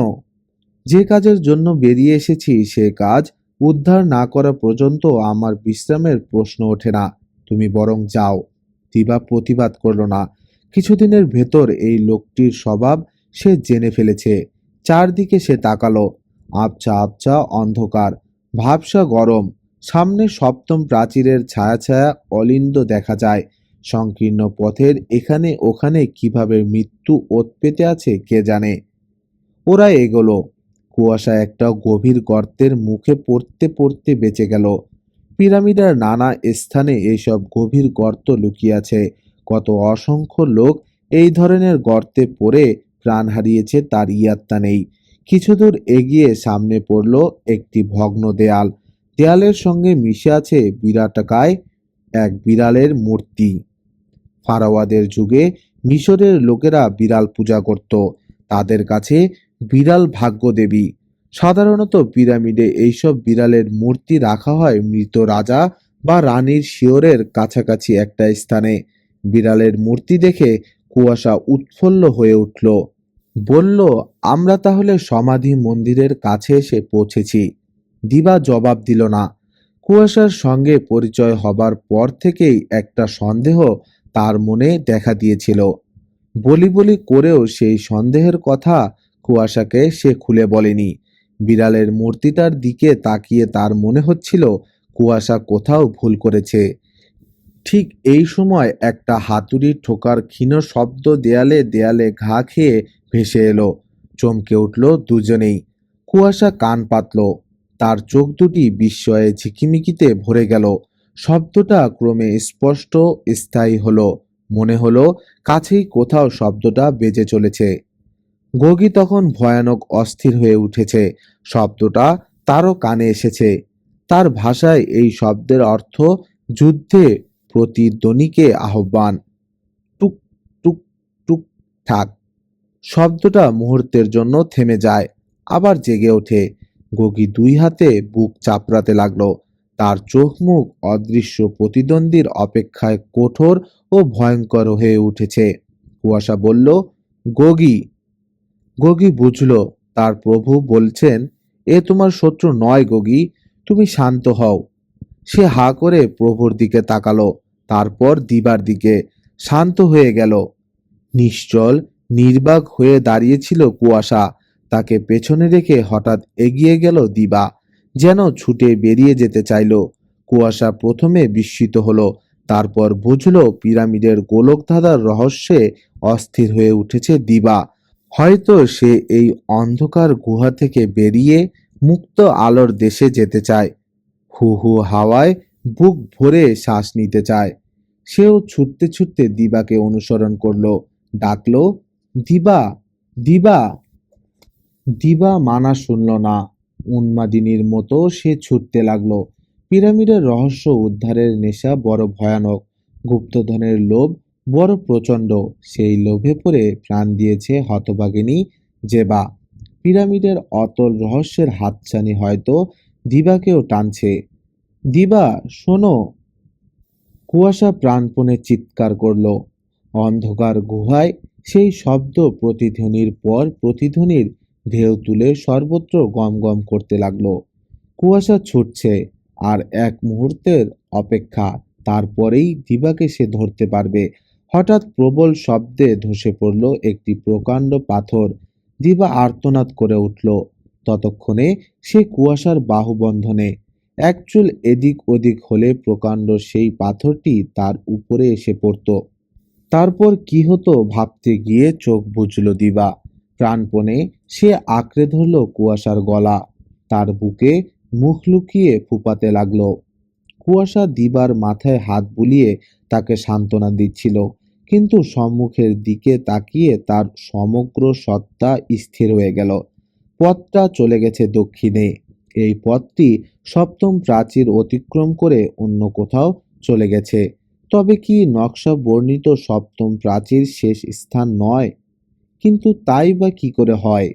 যে কাজের জন্য বেরিয়ে এসেছি সে কাজ উদ্ধার না করা পর্যন্ত আমার বিশ্রামের প্রশ্ন ওঠে না। তুমি বরং যাও। দিবা প্রতিবাদ করল না। কিছুদিনের ভেতর এই লোকটির স্বভাব সে জেনে ফেলেছে। চারদিকে সে তাকালো। আবছা আবছা অন্ধকার, ভাবসা গরম। সামনে সপ্তম প্রাচীরের ছায়া ছায়া অলিন্দ দেখা যায়। সংকীর্ণ পথের এখানে ওখানে কিভাবে মৃত্যু ওত পেতে আছে কে জানে। ওরা এগোলো। কুয়াশা একটা গভীর গর্তের মুখে পড়তে পড়তে বেঁচে গেল। পিরামিডের নানা স্থানে এইসব গভীর গর্ত লুকিয়ে আছে। কত অসংখ্য লোক এই ধরনের গর্তে পড়ে প্রাণ হারিয়েছে তার ইয়াত্তা নেই। কিছু দূর এগিয়ে সামনে পড়ল একটি ভগ্ন দেয়াল। দেয়ালের সঙ্গে মিশে আছে বিরাটকায় এক বিড়ালের মূর্তি। ফারাওয়াদের যুগে মিশরের লোকেরা বিড়াল পূজা করত। তাদের কাছে বিড়াল ভাগ্যদেবী। সাধারণত পিরামিডে এইসব বিড়ালের মূর্তি রাখা হয় মৃত রাজা বা রানীর শিয়রের কাছাকাছি একটা স্থানে। বিড়ালের মূর্তি দেখে কুয়াশা উৎফুল্ল হয়ে উঠল। বলল, আমরা তাহলে সমাধি মন্দিরের কাছে এসে পৌঁছেছি। দিবা জবাব দিল না। কুয়াশার সঙ্গে পরিচয় হবার পর থেকেই একটা সন্দেহ তার মনে দেখা দিয়েছিল। বলি বলি করেও সেই সন্দেহের কথা কুয়াশাকে সে খুলে বলেনি। বিড়ালের মূর্তিটার দিকে তাকিয়ে তার মনে হচ্ছিল কুয়াশা কোথাও ভুল করেছে। ঠিক এই সময় একটা হাতুড়ি ঠোকার ক্ষীণ শব্দ দেয়ালে দেয়ালে ঘা খেয়ে ভেসে এলো। চমকে উঠল দুজনেই। কুয়াশা কান পাতল। তার চোখ দুটি বিস্ময়ে ঝিকিমিকিতে ভরে গেল। শব্দটা ক্রমে স্পষ্ট, স্থায়ী হলো। মনে হলো কাছেই কোথাও শব্দটা বেজে চলেছে। গগি তখন ভয়ানক অস্থির হয়ে উঠেছে। শব্দটা তারও কানে এসেছে। তার ভাষায় এই শব্দের অর্থ যুদ্ধে প্রতিদ্বন্দ্বীকে আহ্বান। টুক টুক টুক ঠাক। শব্দটা মুহূর্তের জন্য থেমে যায়, আবার জেগে ওঠে। গগি দুই হাতে বুক চাপড়াতে লাগলো। তার চোখ মুখ অদৃশ্য প্রতিদ্বন্দ্বীর অপেক্ষায় কঠোর ও ভয়ঙ্কর হয়ে উঠেছে। কুয়াশা বলল, গগি। গগি বুঝল তার প্রভু বলছেন, এ তোমার শত্রু নয় গগি, তুমি শান্ত হও। সে হা করে প্রভুর দিকে তাকালো, তারপর দিবার দিকে। শান্ত হয়ে গেল। নিশ্চল নির্বাক হয়ে দাঁড়িয়েছিল কুয়াশা। তাকে পেছনে রেখে হঠাৎ এগিয়ে গেল দিবা, যেন ছুটে বেরিয়ে যেতে চাইল। কুয়াশা প্রথমে বিস্মিত হলো, তারপর বুঝল পিরামিডের গোলকধাঁধার রহস্যে অস্থির হয়ে উঠেছে দিবা। হয়তো সে এই অন্ধকার গুহা থেকে বেরিয়ে মুক্ত আলোর দেশে যেতে চায়। হু হু হাওয়ায় বুক ভরে শ্বাস নিতে চায়। সেও ছুটতে ছুটতে দিবাকে অনুসরণ করলো। ডাকলো, দিবা, দিবা। দিবা মানা শুনল না। উন্মাদিনীর মতো সে ছুটতে লাগলো। পিরামিডের রহস্য উদ্ধারের নেশা বড় ভয়ানক। গুপ্তধনের লোভ বড় প্রচণ্ড। সেই লোভে পড়ে প্রাণ দিয়েছে হতভাগিনী জেবা। পিরামিডের অতল রহস্যের হাতছানি হয়তো দিবাকেও টানছে। দিবা, শোনো। কুয়াশা প্রাণপণে চিৎকার করল। অন্ধকার গুহায় সেই শব্দ প্রতিধ্বনির পর প্রতিধ্বনির ঢেউ তুলে সর্বত্র গম গম করতে লাগলো। কুয়াশা ছুটছে, আর এক মুহূর্তের অপেক্ষা, তারপরেই দিবাকে সে ধরতে পারবে। হঠাৎ প্রবল শব্দে ধসে পড়ল একটি প্রকাণ্ড পাথর। দিবা আর্তনাদ করে উঠল। ততক্ষণে সে কুয়াশার বাহুবন্ধনে। এক চুল এদিক ওদিক হলে প্রকাণ্ড সেই পাথরটি তার উপরে এসে পড়ত। তারপর কি হতো ভাবতে গিয়ে চোখ বুজল দিবা। প্রাণপণে সে আঁকড়ে ধরল কুয়াশার গলা। তার বুকে মুখ লুকিয়ে ফুপাতে লাগলো। কুয়াশা দিবার মাথায় হাত বুলিয়ে তাকে সান্ত্বনা দিচ্ছিল, কিন্তু সম্মুখের দিকে তাকিয়ে তার সমগ্র সত্তা স্থির হয়ে গেল। পথটা চলে গেছে দক্ষিণে। এই পথটি সপ্তম প্রাচীর অতিক্রম করে অন্য কোথাও চলে গেছে। তবে কি নকশা বর্ণিত সপ্তম প্রাচীর শেষ স্থান নয়? কিন্তু তাই বা কি করে হয়?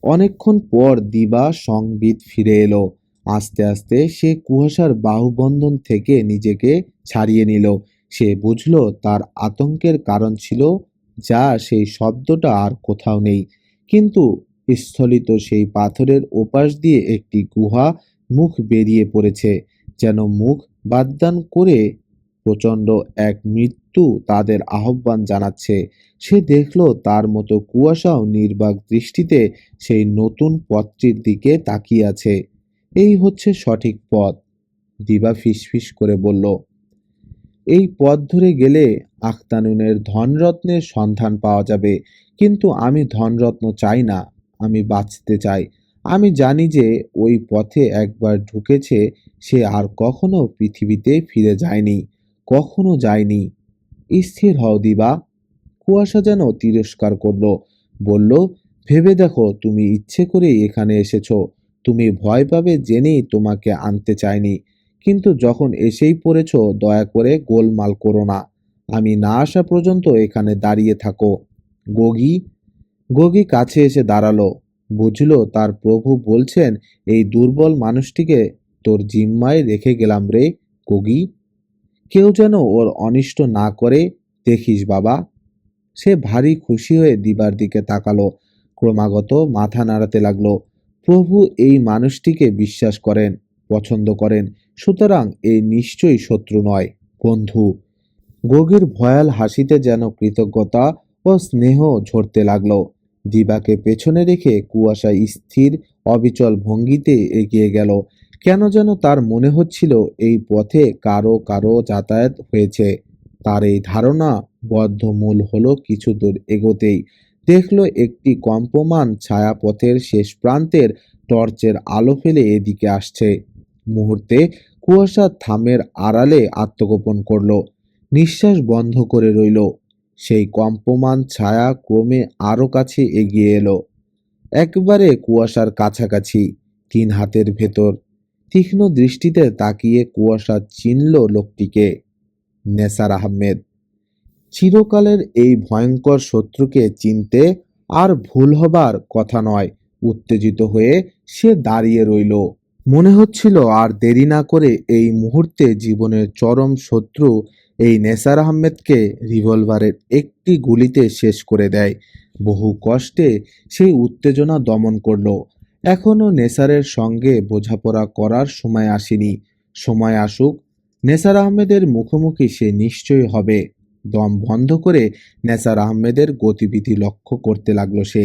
অনেকক্ষণ পর দিবা সংবিত ফিরে এলো। আস্তে আস্তে সে কুয়াশার বাহুবন্ধন থেকে নিজেকে ছাড়িয়ে নিল। সে বুঝল তার আতঙ্কের কারণ ছিল যা সেই শব্দটা আর কোথাও নেই। কিন্তু স্থলিত সেই পাথরের ওপাশ দিয়ে একটি গুহা মুখ বেরিয়ে পড়েছে, যেন মুখ বাদদান করে প্রচণ্ড এক মৃত্যু তাদের আহ্বান জানাচ্ছে। সে দেখল তার মতো কুয়াশাও নির্বাক দৃষ্টিতে সেই নতুন পথটির দিকে তাকিয়ে আছে। এই হচ্ছে সঠিক পথ, দিবা ফিসফিস করে বলল। এই পথ ধরে গেলে আখতানুনের ধনরত্নের সন্ধান পাওয়া যাবে। কিন্তু আমি ধনরত্ন চাই না, আমি বাঁচতে চাই। আমি জানি যে ওই পথে একবার ঢুকেছে সে আর কখনো পৃথিবীতে ফিরে যায়নি, কখনো যায়নি। স্থির হও দিবা। কুয়াশা যেন তিরস্কার করল। বলল, ভেবে দেখো, তুমি ইচ্ছে করেই এখানে এসেছো। তুমি ভয় পাবে জেনেই তোমাকে আনতে চাইনি, কিন্তু যখন এসেই পড়েছো, দয়া করে গোলমাল করো না। আমি না আসা পর্যন্ত এখানে দাঁড়িয়ে থাকো। গোগি গোগি কাছে এসে দাঁড়ালো। বুঝলো তার প্রভু বলছেন, এই দুর্বল মানুষটিকে তোর জিম্মায় রেখে গেলাম রে গোগি। কেউ যেন ওর অনিষ্ট না করে, দেখিস বাবা। সে ভারী খুশি হয়ে দিবার দিকে তাকালো, ক্রমাগত মাথা নাড়াতে লাগলো। প্রভু এই মানুষটিকে বিশ্বাস করেন, পছন্দ করেন, সুতরাং এই নিশ্চয়ই শত্রু নয়, বন্ধু। গগীর ভয়াল হাসিতে যেন কৃতজ্ঞতা ও স্নেহ ঝরতে লাগলো। দিবাকে পেছনে রেখে কুয়াশা স্থির অবিচল ভঙ্গিতে এগিয়ে গেল। কেন যেন তার মনে হচ্ছিল এই পথে কারো কারো যাতায়াত হয়েছে। তার এই ধারণা বদ্ধমূল হলো কিছু দূর এগোতেই দেখলো একটি কম্পমান ছায়াপথের শেষ প্রান্তের টর্চের আলো ফেলে এদিকে আসছে। মুহূর্তে কুয়াশা থামের আড়ালে আত্মগোপন করলো, নিঃশ্বাস বন্ধ করে রইল। সেই কম্পমান ছায়া ক্রমে আরো কাছে এগিয়ে এলো, একবারে কুয়াশার কাছাকাছি, 3 হাতের ভেতর। তীক্ষ্ণ দৃষ্টিতে তাকিয়ে কুয়াশা চিনল লোকটিকে, নেসার আহমেদ। চিরকালের এই ভয়ঙ্কর শত্রুকে চিনতে আর ভুল হবার কথা নয়। উত্তেজিত হয়ে সে দাঁড়িয়ে রইল। মনে হচ্ছিল আর দেরি না করে এই মুহূর্তে জীবনের চরম শত্রু এই নেসার আহমেদকে রিভলভারের একটি গুলিতে শেষ করে দেয়। বহু কষ্টে সেই উত্তেজনা দমন করল। এখনো নেসারের সঙ্গে বোঝাপড়া করার সময় আসেনি। সময় আসুক, নেসার আহমেদের মুখোমুখি সে নিশ্চয়ই হবে। দম বন্ধ করে নেসার আহমেদের গতিবিধি লক্ষ্য করতে লাগলো সে।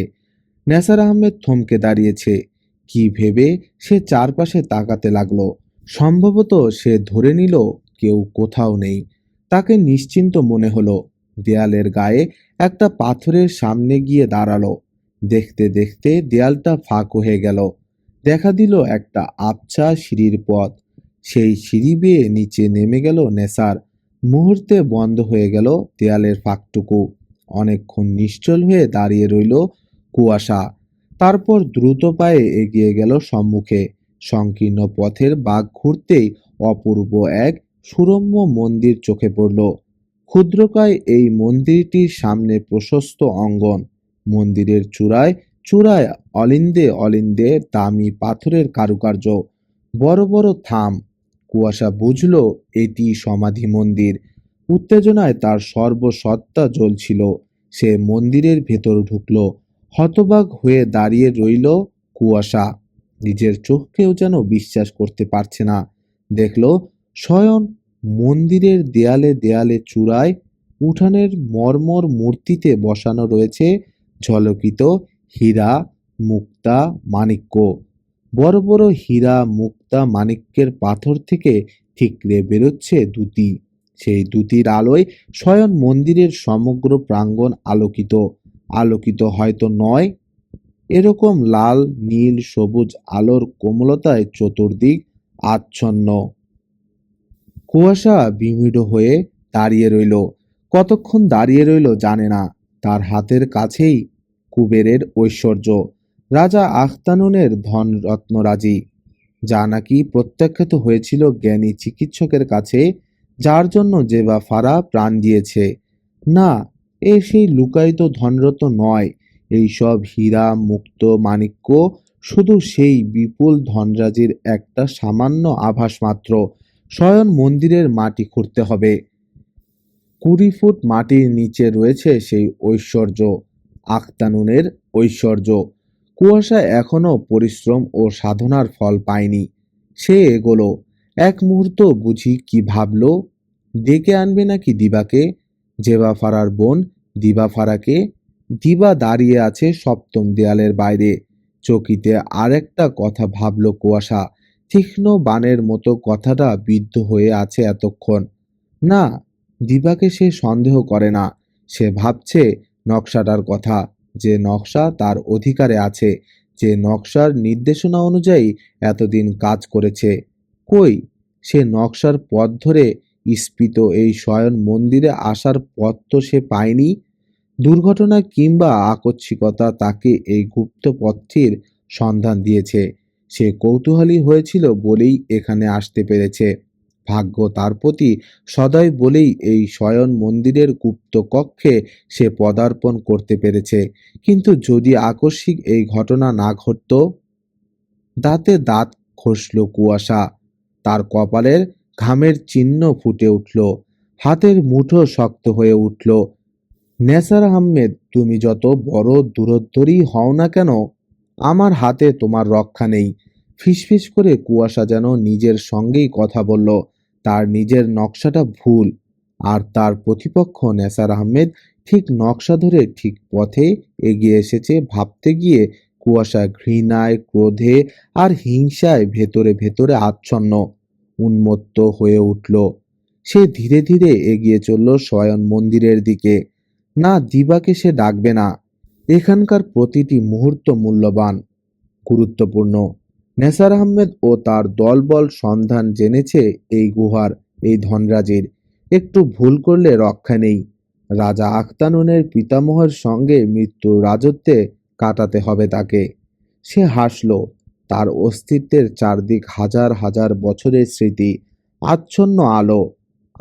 নেসার আহমেদ থমকে দাঁড়িয়েছে। কি ভেবে সে চারপাশে তাকাতে লাগলো। সম্ভবত সে ধরে নিল কেউ কোথাও নেই। তাকে নিশ্চিন্ত মনে হলো। দেয়ালের গায়ে একটা পাথরের সামনে গিয়ে দাঁড়ালো। দেখতে দেখতে দেয়ালটা ফাঁক হয়ে গেল। দেখা দিল একটা আবছা সিঁড়ির পথ। সেই সিঁড়ি বেয়ে নিচে নেমে গেল নেসার। মুহূর্তে বন্ধ হয়ে গেল দেয়ালের ফাঁকটুকু। অনেকক্ষণ নিশ্চল হয়ে দাঁড়িয়ে রইল কুয়াশা। তারপর দ্রুত পায়ে এগিয়ে গেল সম্মুখে। সংকীর্ণ পথের বাঁক ঘুরতেই অপূর্ব এক সুরম্য মন্দির চোখে পড়ল। ক্ষুদ্রকায় এই মন্দিরটির সামনে প্রশস্ত অঙ্গন। মন্দিরের চূড়ায় চূড়ায় অলিন্দে অলিন্দে দামি পাথরের কারুকার্য, বড় বড় থাম। কুয়াশা বুঝল এটি সমাধি মন্দির। উত্তেজনায় তার সর্বসত্তা জ্বলছিল। সে মন্দিরের ভেতর ঢুকল। হতবাক হয়ে দাঁড়িয়ে রইল কুয়াশা। নিজের চোখকেও যেন বিশ্বাস করতে পারছে না। দেখল স্বয়ং মন্দিরের দেয়ালে দেয়ালে চূড়ায় উঠানের মর্মর মূর্তিতে বসানো রয়েছে ঝলকিত হীরা, মুক্তা, মাণিক্য। বড় বড় হীরা, মুক্তা, মাণিক্যের পাথর থেকে ঠিকরে বেরোচ্ছে দ্যুতি। সেই দ্যুতির আলোয় স্বয়ং মন্দিরের সমগ্র প্রাঙ্গণ আলোকিত। আলোকিত হয়তো নয়, এরকম লাল, নীল, সবুজ আলোর কোমলতায় চতুর্দিক আচ্ছন্ন। কুয়াশা বিমূঢ় হয়ে দাঁড়িয়ে রইল। কতক্ষণ দাঁড়িয়ে রইল জানে না। তার হাতের কাছেই কুবেরের ঐশ্বর্য, রাজা আখতানুনের ধন রত্নরাজি, যা নাকি প্রত্যাখ্যাত হয়েছিল জ্ঞানী চিকিৎসকের কাছে, যার জন্য জেবা ফারা প্রাণ দিয়েছে। না, এ সেই লুকায়িত ধনরত্ন নয়। এই সব হীরা, মুক্ত, মাণিক্য শুধু সেই বিপুল ধনরাজির একটা সামান্য আভাস মাত্র। স্বয়ং মন্দিরের মাটি খুঁড়তে হবে। 20 ফুট মাটির নিচে রয়েছে সেই ঐশ্বর্য, আখতানুনের ঐশ্বর্য। কুয়াশা এখনো পরিশ্রম ও সাধনার ফল পায়নি। সে এগোলো। এক মুহূর্ত বুঝি কি ভাবলো, ডেকে আনবে নাকি দিবাকে, জেবা ফারার বোন দিবা ফারাকে। দিবা দাঁড়িয়ে আছে সপ্তম দেয়ালের বাইরে। চকিতে আরেকটা কথা ভাবলো কুয়াশা। তীক্ষ্ণ বাণের মতো কথাটা বিদ্ধ হয়ে আছে এতক্ষণ। না, দিবাকে সে সন্দেহ করে না। সে ভাবছে নকশাটার কথা, যে নকশা তার অধিকারে আছে, যে নকশার নির্দেশনা অনুযায়ী এতদিন কাজ করেছে। কই, সে নকশার পথ ধরে স্ফীত এই শয়ন মন্দিরে আসার পথ তো সে পায়নি। দুর্ঘটনা কিংবা আকস্মিকতা তাকে এই গুপ্ত পথটির সন্ধান দিয়েছে। সে কৌতূহলী হয়েছিল বলেই এখানে আসতে পেরেছে। ভাগ্য তার প্রতি সদয় বলেই এই শয়ন মন্দিরের গুপ্ত কক্ষে সে পদার্পণ করতে পেরেছে। কিন্তু যদি আকস্মিক এই ঘটনা না ঘটতো। দাঁতে দাঁত ঘষল কুয়াশা। তার কপালের ঘামের চিহ্ন ফুটে উঠল, হাতের মুঠো শক্ত হয়ে উঠল। নেসার আহমেদ, তুমি যত বড় দূরত্বরই হও না কেন, আমার হাতে তোমার রক্ষা নেই। ফিসফিস করে কুয়াশা যেন নিজের সঙ্গেই কথা বলল। তার নিজের নকশাটা ভুল, আর তার প্রতিপক্ষ নেসার আহমেদ ঠিক নকশা ধরে ঠিক পথে এগিয়ে এসেছে। ভাবতে গিয়ে কুয়াশা ঘৃণায়, ক্রোধে আর হিংসায় ভেতরে ভেতরে আচ্ছন্ন, উন্মত্ত হয়ে উঠল। সে ধীরে ধীরে এগিয়ে চলল শয়ন মন্দিরের দিকে। না, দিবাকে সে ডাকবে না। এখানকার প্রতিটি মুহূর্ত মূল্যবান, গুরুত্বপূর্ণ। নেসার আহমেদ ও তার দলবল সন্ধান জেনেছে এই গুহার, এই ধনরাজির। একটু ভুল করলে রক্ষা নেই। রাজা আখতানুনের পিতামহের সঙ্গে মৃত্যুর রাজত্বে কাটাতে হবে তাকে। সে হাসল। তার অস্তিত্বের চারদিক হাজার হাজার বছরের স্মৃতি, আচ্ছন্ন আলো,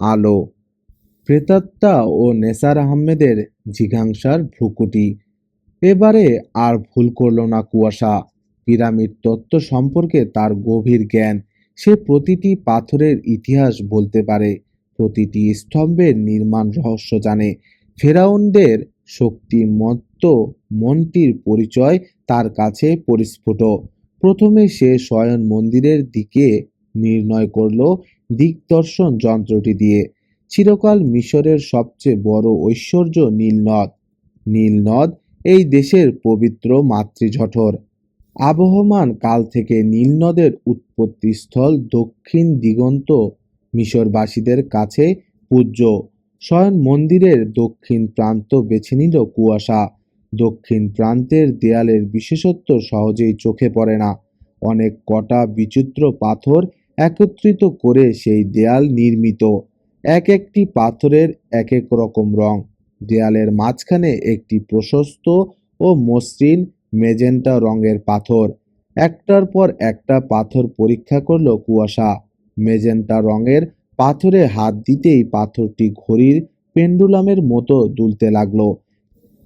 আলো। প্রেতাত্মা ও নেসার আহমেদের জিঘাংসার ভ্রুকুটি। এবারে আর ভুল করল না কুয়াশা। পিরামিড তত্ত্ব সম্পর্কে তার গভীর জ্ঞান। সে প্রতিটি পাথরের ইতিহাস বলতে পারে, প্রতিটি স্তম্ভের নির্মাণ রহস্য জানে। ফেরাউনদের শক্তিমত্ত মনটির পরিচয় তার কাছে পরিস্ফুট। প্রথমে সে শয়ন মন্দিরের দিকে নির্ণয় করল দিকদর্শন যন্ত্রটি দিয়ে। চিরকাল মিশরের সবচেয়ে বড় ঐশ্বর্য নীলনদ। নীলনদ এই দেশের পবিত্র মাতৃজঠর। আবহমান কাল থেকে নীলনদের উৎপত্তিস্থল দক্ষিণ দিগন্ত মিশরবাসীদের কাছে পূজ্য। শয়ন মন্দিরের দক্ষিণ প্রান্ত বেছে নিল কুয়াশা। দক্ষিণ প্রান্তের দেয়ালের বিশেষত্ব সহজেই চোখে পড়ে না। অনেক কটা বিচিত্র পাথর একত্রিত করে সেই দেয়াল নির্মিত। এক একটি পাথরের এক এক রকম রং। দেয়ালের মাঝখানে একটি প্রশস্ত ও মসৃণ মেজেন্টা রঙের পাথর। একটার পর একটা পাথর পরীক্ষা করল কুয়াশা। মেজেন্টা রঙের পাথরে হাত দিতেই পাথরটি ঘড়ির পেন্ডুলামের মতো দুলতে লাগলো,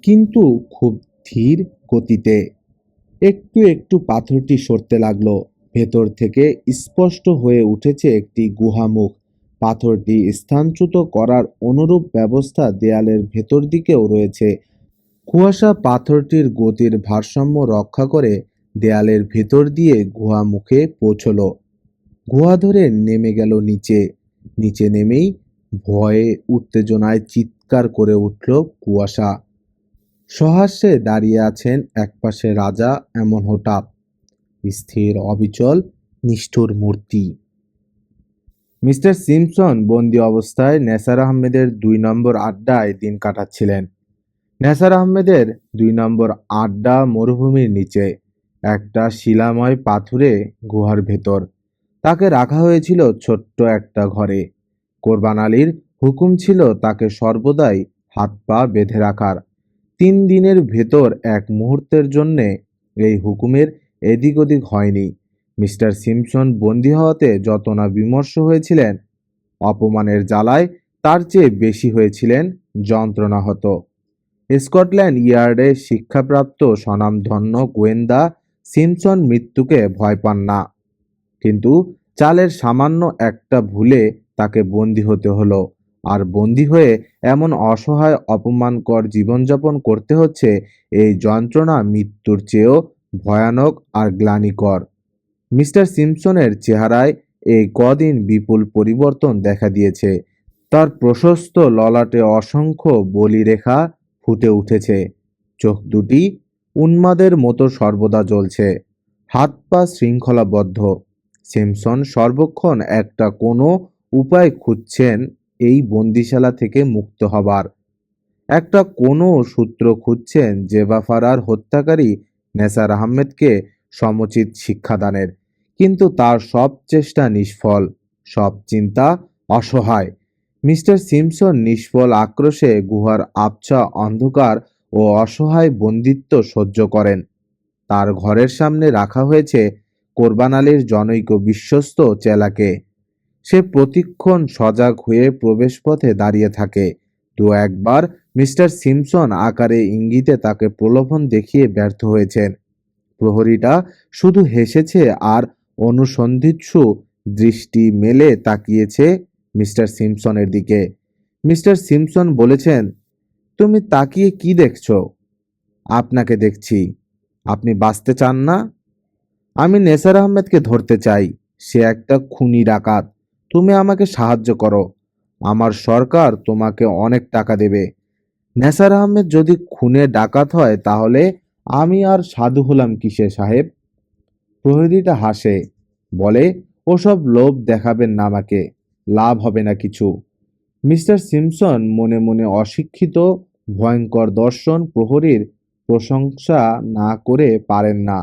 কিন্তু খুব ধীর গতিতে। একটু একটু পাথরটি সরতে লাগলো। ভেতর থেকে স্পষ্ট হয়ে উঠেছে একটি গুহামুখ। পাথরটি স্থানচ্যুত করার অনুরূপ ব্যবস্থা দেয়ালের ভেতর দিকেও রয়েছে। কুয়াশা পাথরটির গতির ভারসাম্য রক্ষা করে দেয়ালের ভেতর দিয়ে গুহা মুখে পৌঁছল। গুহা ধরে নেমে গেল নিচে। নিচে নেমেই ভয়ে উত্তেজনায় চিৎকার করে উঠল কুয়াশা। সহাস্যে দাঁড়িয়ে আছেন একপাশে রাজা এমনহোটাপ, স্থির, অবিচল, নিষ্ঠুর মূর্তি। মিস্টার সিম্পসন বন্দি অবস্থায় নেসার আহমেদের ২ নম্বর আড্ডায় দিন কাটাচ্ছিলেন। নেসার আহমেদের ২ নম্বর আড্ডা মরুভূমির নিচে, একটা শিলাময় পাথুরে গুহার ভেতর। তাকে রাখা হয়েছিল ছোট্ট একটা ঘরে। কোরবান আলীর হুকুম ছিল তাকে সর্বদাই হাত পা বেঁধে রাখার। ৩ দিনের ভেতর এক মুহূর্তের জন্যে এই হুকুমের এদিক ওদিক হয়নি। মিস্টার সিম্পসন বন্দী হওয়াতে যত না বিমর্ষ হয়েছিলেন, অপমানের জ্বালায় তার চেয়ে বেশি হয়েছিলেন যন্ত্রণাহত। স্কটল্যান্ড ইয়ার্ডে শিক্ষাপ্রাপ্ত স্বনামধন্য গোয়েন্দা সিম্পসন মৃত্যুকে ভয় পান না, কিন্তু চালের সামান্য একটা ভুলে তাকে বন্দী হতে হলো। আর বন্দী হয়ে এমন অসহায় অপমানকর জীবনযাপন করতে হচ্ছে, এই যন্ত্রণা মৃত্যুর চেয়েও ভয়ানক আর গ্লানিকর। মিস্টার সিম্পসনের চেহারায় এই কদিন বিপুল পরিবর্তন দেখা দিয়েছে। তার প্রশস্ত ললাটে অসংখ্য বলিরেখা ফুটে উঠেছে। চোখ দুটি উন্মাদের মতো সর্বদা জ্বলছে। হাত পা শৃঙ্খলাবদ্ধ। সিম্পসন সর্বক্ষণ একটা কোনো উপায় খুঁজছেন এই বন্দিশালা থেকে মুক্ত হবার। একটা কোনো সূত্র খুঁজছেন জেবাফারার হত্যাকারী নেসার আহমেদকে সমুচিত শিক্ষাদানের। কিন্তু তার সব চেষ্টা নিষ্ফল, সব চিন্তা অসহায়। মিস্টার সিম্পসন নিষ্ফল আক্রোশে গুহার আবছা অন্ধকার ও অসহায় বন্দিত্ব সহ্য করেন। তার ঘরের সামনে রাখা হয়েছে কোরবান আলীর জনৈক বিশ্বস্ত চেলাকে। সে প্রতিক্ষণ সজাগ হয়ে প্রবেশপথে দাঁড়িয়ে থাকে। দু একবার মিস্টার সিম্পসন আকারে ইঙ্গিতে তাকে প্রলোভন দেখিয়ে ব্যর্থ হয়েছেন। প্রহরীটা শুধু হেসেছে আর অনুসন্ধিৎসু দৃষ্টি মেলে তাকিয়েছে মিস্টার সিম্পসনের দিকে। মিস্টার সিম্পসন বলেছেন, তুমি তাকিয়ে কি দেখছো? আপনাকে দেখছি। আপনি বাঁচতে চান না? আমি নেসার আহমেদকে ধরতে চাই। সে একটা খুনি ডাকাত। তুমি আমাকে সাহায্য করো। আমার সরকার তোমাকে অনেক টাকা দেবে। নেসার আহমেদ যদি খুনে ডাকাত হয় তাহলে আমি আর সাধু হলাম কিসে সাহেব? প্রহরীটা হাসে, বলে, ওসব লোভ দেখাবেন না আমাকে, লাভ হবে না কিছু। মিস্টার সিম্পসন মনে মনে অশিক্ষিত ভয়ঙ্কর দর্শন প্রহরীর প্রশংসা না করে পারেন না।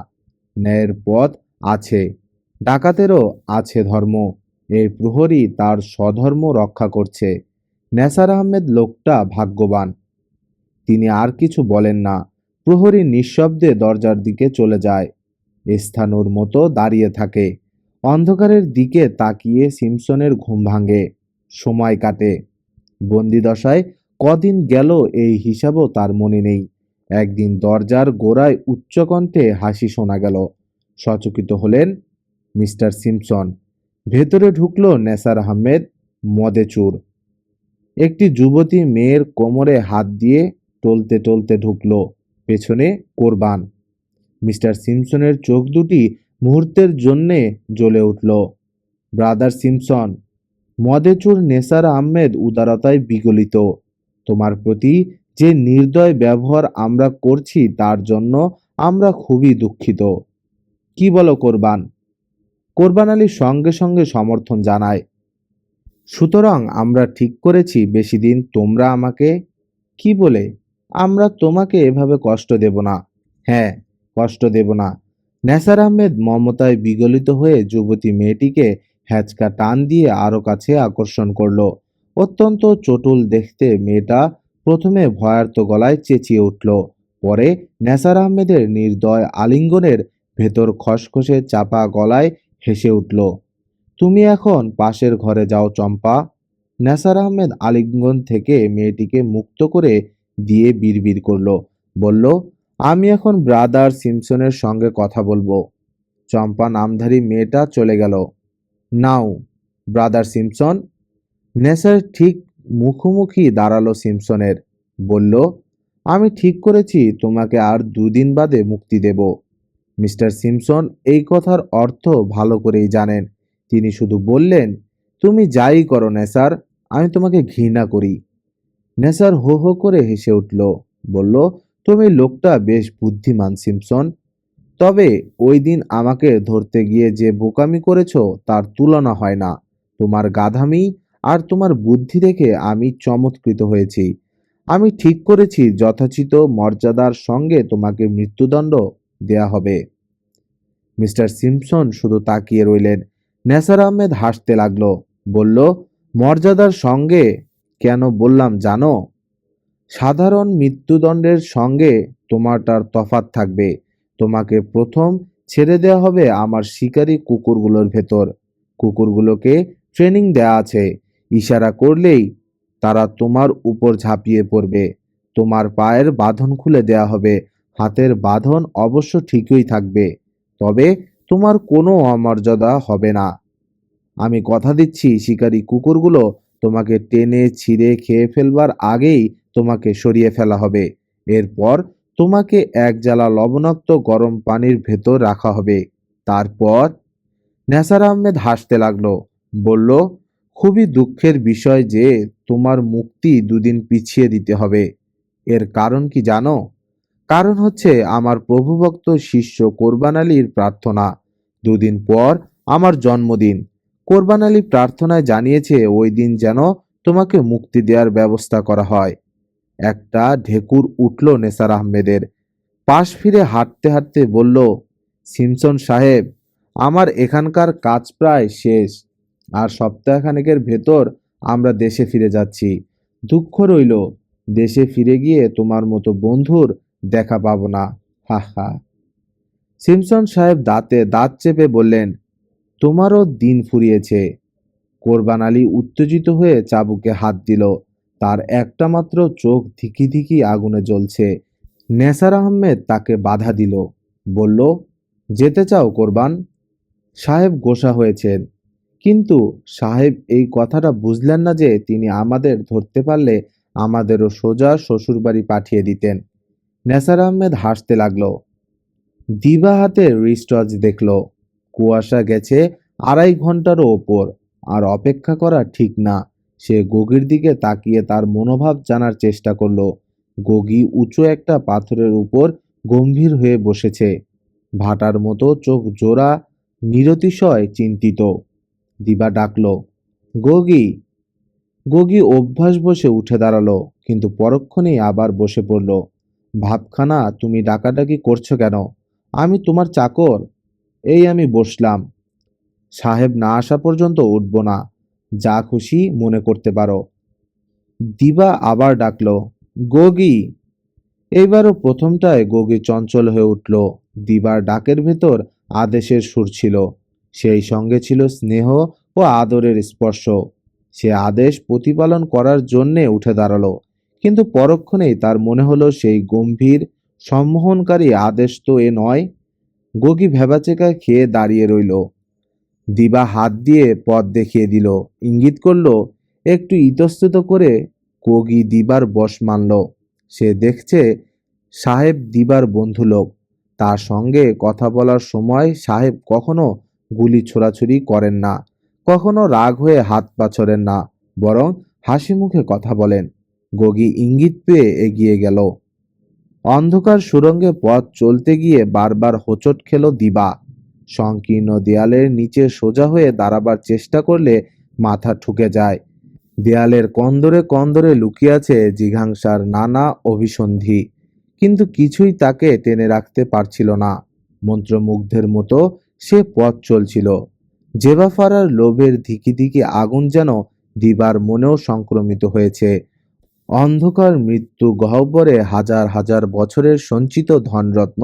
ন্যায়ের পথ আছে, ডাকাতেরও আছে ধর্ম। এই প্রহরী তার স্বধর্ম রক্ষা করছে। নেসার আহমেদ লোকটা ভাগ্যবান। তিনি আর কিছু বলেন না। প্রহরী নিঃশব্দে দরজার দিকে চলে যায়। স্থানুর মতো দাঁড়িয়ে থাকে। অন্ধকারের দিকে তাকিয়ে সিম্পসনের ঘুম ভাঙে। সময় কাটে। বন্দিদশায় কদিন গেল এই হিসাবও তার মনে নেই। একদিন দরজার গোড়ায় উচ্চকণ্ঠে হাসি শোনা গেল। সচকিত হলেন মিস্টার সিম্পসন। ভেতরে ঢুকলো নেসার আহমেদ, মদে চুর। একটি যুবতী মেয়ের কোমরে হাত দিয়ে টলতে টলতে ঢুকলো। পেছনে কোরবান। মিস্টার সিম্পসনের চোখ দুটি মুহূর্তের জন্যে জ্বলে উঠল। ব্রাদার সিম্পসন, মদেচুর নেসার আহমেদ উদারতায় বিগলিত। তোমার প্রতি যে নির্দয় ব্যবহার আমরা করছি তার জন্য আমরা খুবই দুঃখিত। কি বলো কোরবান? কোরবান আলী সঙ্গে সঙ্গে সমর্থন জানায়। সুতরাং আমরা ঠিক করেছি বেশি দিন তোমরা আমাকে কি বলে? আমরা তোমাকে এভাবে কষ্ট দেব না। হ্যাঁ, কষ্ট দেব না। নেসার আহমেদ মমতায় বিগলিত হয়ে যুবতী মেয়েটিকে হ্যাচকা টান দিয়ে আরো কাছে আকর্ষণ করলো। অত্যন্ত চটুল দেখতে মেয়েটা প্রথমে ভয়ার্ত গলায় চেঁচিয়ে উঠল। পরে নেসার আহমেদের নির্দয় আলিঙ্গনের ভেতর খসখসে চাপা গলায় হেসে উঠল। তুমি এখন পাশের ঘরে যাও চম্পা। নেসার আহমেদ আলিঙ্গন থেকে মেয়েটিকে মুক্ত করে দিয়ে বিড়বিড় করলো। বলল, আমি এখন ব্রাদার সিম্পসনের সঙ্গে কথা বলবো। চম্পা নামধারী মেয়েটা চলে গেল। নাও ব্রাদার সিম্পসন। নেসার ঠিক মুখোমুখি দাঁড়ালো সিম্পসনের। বলল, আমি ঠিক করেছি তোমাকে আর 2 দিন বাদে মুক্তি দেব। মিস্টার সিম্পসন এই কথার অর্থ ভালো করেই জানেন। তিনি শুধু বললেন, তুমি যাই করো নেসার, আমি তোমাকে ঘৃণা করি। নেসার হো হো করে হেসে উঠল। বলল, তুমি লোকটা বেশ বুদ্ধিমান সিম্পসন। তবে ওই দিন আমাকে ধরতে গিয়ে যে বোকামি করেছো তার তুলনা হয় না। তোমার গাধামি আর তোমার বুদ্ধি দেখে আমি চমৎকৃত হয়েছি। আমি ঠিক করেছি যথাচিত মর্যাদার সঙ্গে তোমাকে মৃত্যুদণ্ড দেয়া হবে। মিস্টার সিম্পসন শুধু তাকিয়ে রইলেন। নেসার আহমেদ হাসতে লাগলো। বলল, মর্যাদার সঙ্গে কেন বললাম জানো? সাধারণ মৃত্যুদণ্ডের সঙ্গে তোমারটার তফাৎ থাকবে। তোমাকে প্রথম ছেড়ে দেওয়া হবে আমার শিকারী কুকুরগুলোর ভেতর। কুকুরগুলোকে ট্রেনিং দেয়া আছে। ইশারা করলেই তারা তোমার উপর ঝাঁপিয়ে পড়বে। তোমার পায়ের বাঁধন খুলে দেয়া হবে। হাতের বাঁধন অবশ্য ঠিকই থাকবে। তবে তোমার কোনো অমর্যাদা হবে না। আমি কথা দিচ্ছি শিকারী কুকুরগুলো তোমাকে টেনে ছিঁড়ে খেয়ে ফেলবার আগেই তোমাকে সরিয়ে ফেলা হবে। এরপর তোমাকে এক জালা লবণাক্ত গরম পানির ভেতর রাখা হবে। তারপর নেসার আহমেদ হাসতে লাগলো। বলল, খুবই দুঃখের বিষয় যে তোমার মুক্তি 2 দিন পিছিয়ে দিতে হবে। এর কারণ কি জানো? কারণ হচ্ছে আমার প্রভুভক্ত শিষ্য কোরবান আলীর প্রার্থনা। 2 দিন পর আমার জন্মদিন। কোরবান আলী প্রার্থনায় জানিয়েছে ওই দিন যেন তোমাকে মুক্তি দেওয়ার ব্যবস্থা করা হয়। একটা ঢেকুর উঠল নেসার আহমেদের। পাশ ফিরে হাঁটতে হাঁটতে বলল, সিমসন সাহেব, আমার এখানকার কাজ প্রায় শেষ। আর সপ্তাহখানেকের ভেতর আমরা দেশে ফিরে যাচ্ছি। দুঃখ রইল, দেশে ফিরে গিয়ে তোমার মতো বন্ধুর দেখা পাবো না। হা হা। সিমসন সাহেব দাঁতে দাঁত চেপে বললেন, তোমারও দিন ফুরিয়েছে। কোরবান আলী উত্তেজিত হয়ে চাবুকে হাত দিল। তার একটা মাত্র চোখ ধিকি ধিকি আগুনে জ্বলছে। নেসার আহমেদ তাকে বাধা দিল, বলল, যেতে চাও কোরবান? সাহেব গোসা হয়েছেন, কিন্তু সাহেব এই কথাটা বুঝলেন না যে তিনি আমাদের ধরতে পারলে আমাদেরও সোজা শ্বশুরবাড়ি পাঠিয়ে দিতেন। নেসার আহমেদ হাসতে লাগলো। দিবা হাতে রিস্টওয়াচ দেখল। কুয়াশা গেছে 2.5 ঘন্টারও ওপর, আর অপেক্ষা করা ঠিক না। সে গগীর দিকে তাকিয়ে তার মনোভাব জানার চেষ্টা করল। গগী উঁচু একটা পাথরের উপর গম্ভীর হয়ে বসেছে, ভাটার মতো চোখ জোড়া, নিরতিশয় চিন্তিত। দিবা ডাকল, গগী। গগী অভ্যাস বসে উঠে দাঁড়ালো, কিন্তু পরক্ষণেই আবার বসে পড়ল। ভাবখানা, তুমি ডাকাডাকি করছো কেন? আমি তোমার চাকর। এই আমি বসলাম। সাহেব না আসা পর্যন্ত উঠব না। যা খুশি মনে করতে পারো। দিবা আবার ডাকলো, গগী। এইবারও প্রথমটায় গগী চঞ্চল হয়ে উঠল। দিবার ডাকের ভেতর আদেশের সুর ছিল, সেই সঙ্গে ছিল স্নেহ ও আদরের স্পর্শ। সে আদেশ প্রতিপালন করার জন্যে উঠে দাঁড়ালো, কিন্তু পরক্ষণেই তার মনে হলো সেই গম্ভীর সম্মোহনকারী আদেশ তো এ নয়। গগী ভ্যাবাচেকা খেয়ে দাঁড়িয়ে রইল। দিবা হাত দিয়ে পথ দেখিয়ে দিল, ইঙ্গিত করল একটু ইতস্তত করে। গগী দিবার বশ মানল। সে দেখছে সাহেব দিবার বন্ধু লোক। তার সঙ্গে কথা বলার সময় সাহেব কখনো গুলি ছোড়াছুড়ি করেন না, কখনো রাগ হয়ে হাত পা ছড়েন না, বরং হাসি মুখে কথা বলেন। গগী ইঙ্গিত পেয়ে এগিয়ে গেল। অন্ধকার সুড়ঙ্গে পথ চলতে গিয়ে বারবার হোঁচট খেল দিবা। সংকীর্ণ দেয়ালের নিচে সোজা হয়ে দাঁড়াবার চেষ্টা করলে মাথা ঠুকে যায়। দেয়ালের কন্দরে কন্দরে লুকিয়ে আছে জিঘাংসার নানা অভিসন্ধি, কিন্তু কিছুই তাকে টেনে রাখতে পারছিল না। মন্ত্রমুগ্ধের মতো সে পথ চলছিল। জেবাফারার লোভের ধিকি ধিকি আগুন যেন দিবার মনেও সংক্রমিত হয়েছে। অন্ধকার মৃত্যু গহ্বরে হাজার হাজার বছরের সঞ্চিত ধনরত্ন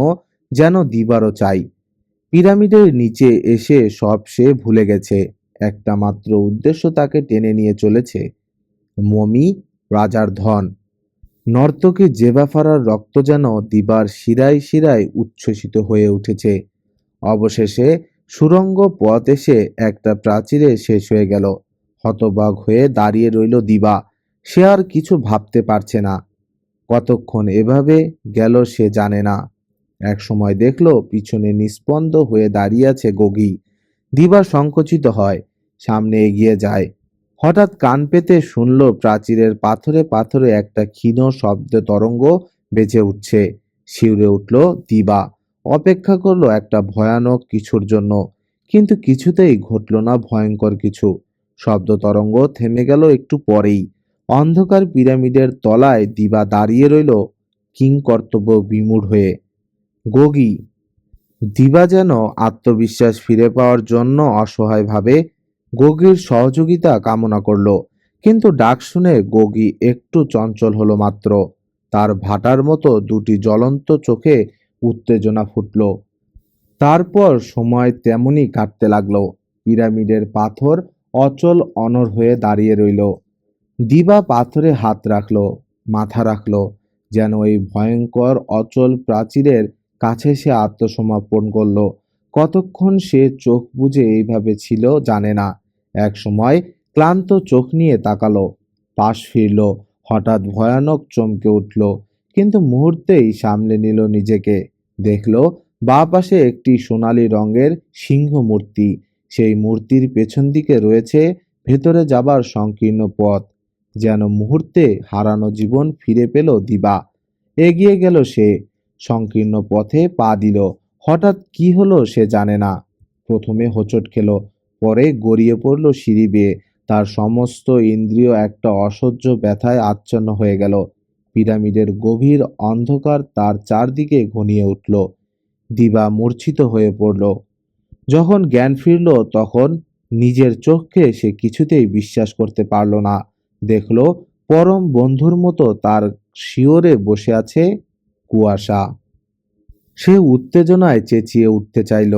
যেন দিবারও চাই। পিরামিডের নিচে এসে সব সে ভুলে গেছে। একটা মাত্র উদ্দেশ্য তাকে টেনে নিয়ে চলেছে, মমি, রাজার ধন। নর্তকী জেবাফারার রক্ত যেন দিবার শিরায় শিরায় উচ্ছ্বসিত হয়ে উঠেছে। অবশেষে সুড়ঙ্গ পথ এসে একটা প্রাচীরে শেষ হয়ে গেল। হতবাক হয়ে দাঁড়িয়ে রইল দিবা। সে আর কিছু ভাবতে পারছে না। কতক্ষণ এভাবে গেল সে জানে না। এক সময় দেখল পিছনে নিস্পন্দ হয়ে দাঁড়িয়ে আছে গগী। দিবা সংকুচিত হয়, সামনে এগিয়ে যায়। হঠাৎ কান পেতে শুনল প্রাচীরের পাথরে পাথরে একটা ক্ষীণ শব্দ তরঙ্গ বেজে উঠছে। শিউরে উঠল দিবা। অপেক্ষা করলো একটা ভয়ানক কিছুর জন্য, কিন্তু কিছুতেই ঘটল না ভয়ঙ্কর কিছু। শব্দ তরঙ্গ থেমে গেল একটু পরেই। অন্ধকার পিরামিডের তলায় দিবা দাঁড়িয়ে রইল কিংকর্তব্য বিমূঢ় হয়ে। গগী। দিবা যেন আত্মবিশ্বাস ফিরে পাওয়ার জন্য অসহায়ভাবে গগীর সহযোগিতা কামনা করল, কিন্তু ডাক শুনে গগী একটু চঞ্চল হলো মাত্র। তার ভাটার মতো দুটি জ্বলন্ত চোখে উত্তেজনা ফুটল। তারপর সময় তেমনি কাটতে লাগলো। পিরামিডের পাথর অচল অনড় হয়ে দাঁড়িয়ে রইল। দিবা পাথরে হাত রাখল, মাথা রাখল, যেন এই ভয়ঙ্কর অচল প্রাচীরের কাছে সে আত্মসমর্পণ করল। কতক্ষণ সে চোখ বুজে এইভাবে ছিল জানে না। এক সময় ক্লান্ত চোখ নিয়ে তাকালো, পাশ ফিরল, হঠাৎ ভয়ানক চমকে উঠল, কিন্তু মুহূর্তেই সামলে নিল নিজেকে। দেখল বাঁ পাশে একটি সোনালী রঙের সিংহ মূর্তি। সেই মূর্তির পেছন দিকে রয়েছে ভেতরে যাবার সংকীর্ণ পথ। যেন মুহূর্তে হারানো জীবন ফিরে পেল দিবা। এগিয়ে গেল সে, সংকীর্ণ পথে পা দিল। হঠাৎ কি হলো সে জানে না। প্রথমে হোঁচট খেল, পরে গড়িয়ে পড়ল সিঁড়ি বেয়ে। তার সমস্ত ইন্দ্রিয় একটা অসহ্য ব্যথায় আচ্ছন্ন হয়ে গেল। পিরামিডের গভীর অন্ধকার তার চারদিকে ঘনিয়ে উঠল। দিবা মূর্ছিত হয়ে পড়ল। যখন জ্ঞান ফিরল তখন নিজের চোখকে সে কিছুতেই বিশ্বাস করতে পারল না। দেখল পরম বন্ধুর মতো তার শিয়রে বসে আছে কুয়াশা। সে উত্তেজনায় চেঁচিয়ে উঠতে চাইল।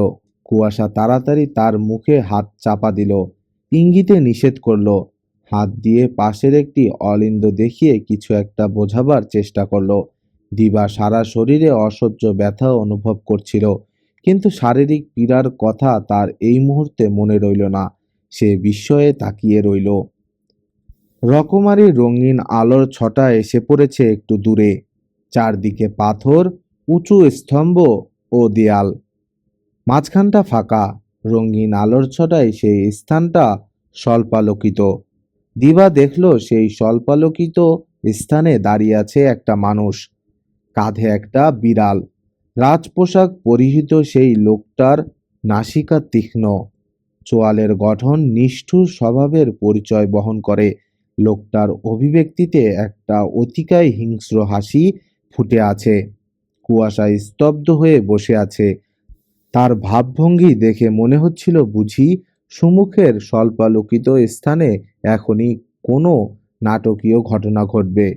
কুয়াশা তাড়াতাড়ি তার মুখে হাত চাপা দিল, ইঙ্গিতে নিষেধ করল। হাত দিয়ে পাশের একটি অলিন্দ দেখিয়ে কিছু একটা বোঝাবার চেষ্টা করল। দিবা সারা শরীরে অসহ্য ব্যথা অনুভব করছিল, কিন্তু শারীরিক পীড়ার কথা তার এই মুহূর্তে মনে রইল না। সে বিস্ময়ে তাকিয়ে রইল। রকমারি রঙিন আলোর ছটা এসে পড়েছে একটু দূরে। চারদিকে পাথর, উঁচু স্তম্ভ ও দেয়াল, মাঝখানটা ফাঁকা। রঙিন আলোর ছটায় সেই স্থানটা স্বল্পালোকিত। দিবা দেখল সেই স্বল্পালোকিত স্থানে দাঁড়িয়ে আছে একটা মানুষ, কাঁধে একটা বিড়াল। রাজপোশাক পরিহিত সেই লোকটার নাসিকা তীক্ষ্ণ, চোয়ালের গঠন নিষ্ঠুর স্বভাবের পরিচয় বহন করে। লোকটার অভিব্যক্তিতে একটা অতিকায় হিংস্র হাসি ফুটে আছে। কুয়াশা স্তব্ধ হয়ে বসে আছে। তার ভাবভঙ্গি দেখে মনে হচ্ছিল বুঝি সুমুখের স্বল্পালোকিত স্থানে এখনই কোনো নাটকীয় ঘটনা ঘটবে।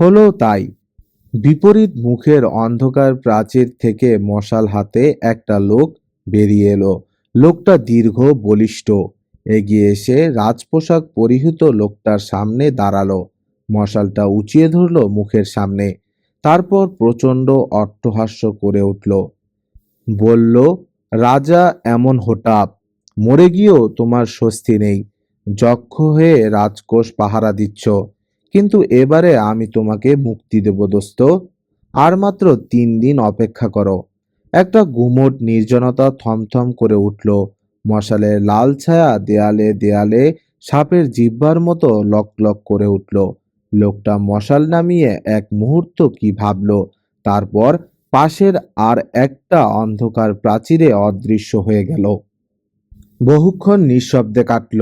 হলো তাই। বিপরীত মুখের অন্ধকার প্রাচীর থেকে মশাল হাতে একটা লোক বেরিয়ে এলো। লোকটা দীর্ঘ, বলিষ্ঠ। এগিয়ে এসে রাজপোশাক পরিহিত লোকটার সামনে দাঁড়ালো, মশালটা উঁচিয়ে ধরলো মুখের সামনে। তারপর প্রচণ্ড অট্টহাস্য করে উঠল। বলল, রাজা এমন হঠাৎ, মরে গিয়েও তোমার স্বস্তি নেই। যক্ষ হয়ে রাজকোষ পাহারা দিচ্ছ, কিন্তু এবারে আমি তোমাকে মুক্তি দেব দোস্ত। আর মাত্র 3 দিন অপেক্ষা করো। একটা গুমোট নির্জনতা থমথম করে উঠল। মশালের লাল ছায়া দেয়ালে দেয়ালে সাপের জিহ্বার মতো লক লক করে উঠল। লোকটা মশাল নামিয়ে এক মুহূর্ত কি ভাবল, তারপর পাশের আর একটা অন্ধকার প্রাচীরে অদৃশ্য হয়ে গেল। বহুক্ষণ নিঃশব্দে কাটল।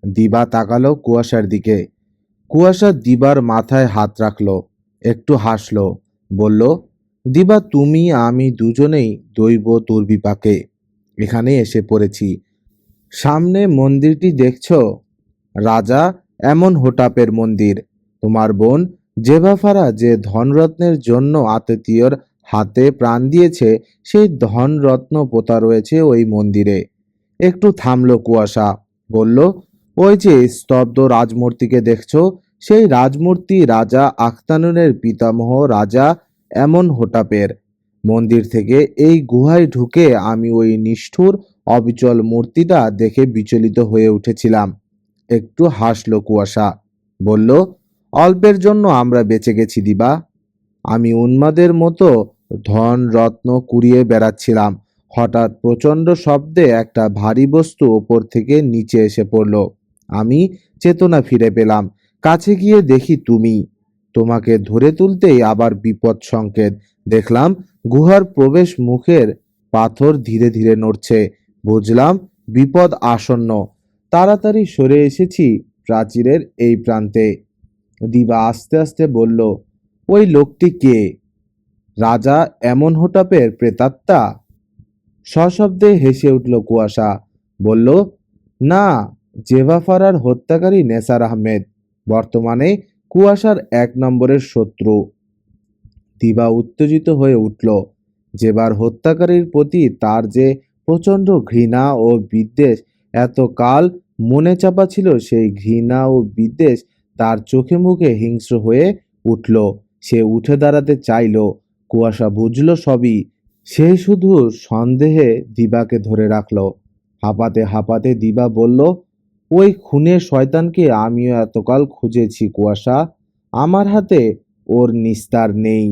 দিবা তাকালো কুয়াশার দিকে। কুয়াশা দিবার মাথায় হাত রাখলো, একটু হাসলো, বলল, দিবা তুমি আমি দুজনেই দৈব দুর্বিপাকে এখানে এসে পড়েছি। সামনে মন্দিরটি দেখছো? রাজা এমন হোটাপের মন্দির। তোমার বোন জেভাফারা যে ধনরত্নের জন্য আততীয়র হাতে প্রাণ দিয়েছে, সেই ধনরত্ন পোতা রয়েছে ওই মন্দিরে। একটু থামলো কুয়াশা, বলল, ওই যে স্তব্ধ রাজমূর্তিকে দেখছো, সেই রাজমূর্তি রাজা আখতানুনের পিতামহ রাজা এমন হোটাপের। মন্দির থেকে এই গুহায় ঢুকে আমি ওই নিষ্ঠুর অবিচল মূর্তিটা দেখে বিচলিত হয়ে উঠেছিলাম। একটু হাসলো কুয়াশা, বলল, অল্পের জন্য আমরা বেঁচে গেছি দিবা। আমি উন্মাদের মতো ধন রত্ন কুড়িয়ে বেড়াচ্ছিলাম। হঠাৎ প্রচণ্ড শব্দে একটা ভারী বস্তু ওপর থেকে নিচে এসে পড়ল। আমি চেতনা ফিরে পেলাম। কাছে গিয়ে দেখি তুমি। তোমাকে ধরে তুলতেই আবার বিপদ সংকেত। দেখলাম গুহার প্রবেশ মুখের পাথর ধীরে ধীরে নড়ছে। বুঝলাম বিপদ আসন্ন। তাড়াতাড়ি সরে এসেছি প্রাচীরের এই প্রান্তে। দিবা আস্তে আস্তে বলল, ওই লোকটি কে? রাজা এমন হোটাপের প্রেতাত্মা? সশব্দে হেসে উঠল কুয়াশা, বলল, না, জেভাফারার হত্যাকারী নেসার আহমেদ বর্তমানে কুয়াশার 1 নম্বরের শত্রু। দিবা উত্তেজিত হয়ে উঠল। জেবার হত্যাকারীর প্রতি তার যে প্রচণ্ড ঘৃণা ও বিদ্বেষ এতকাল মনে চাপা ছিল, সেই ঘৃণা ও বিদ্বেষ তার চোখে মুখে হিংস্র হয়ে উঠল। সে উঠে দাঁড়াতে চাইল। কুয়াশা বুঝল সবই। সে শুধু সন্দেহে দিবাকে ধরে রাখল। হাঁপাতে হাঁপাতে দিবা বলল, ওই খুনের শয়তানকে আমিও এতকাল খুঁজেছি কুয়াশা। আমার হাতে ওর নিস্তার নেই।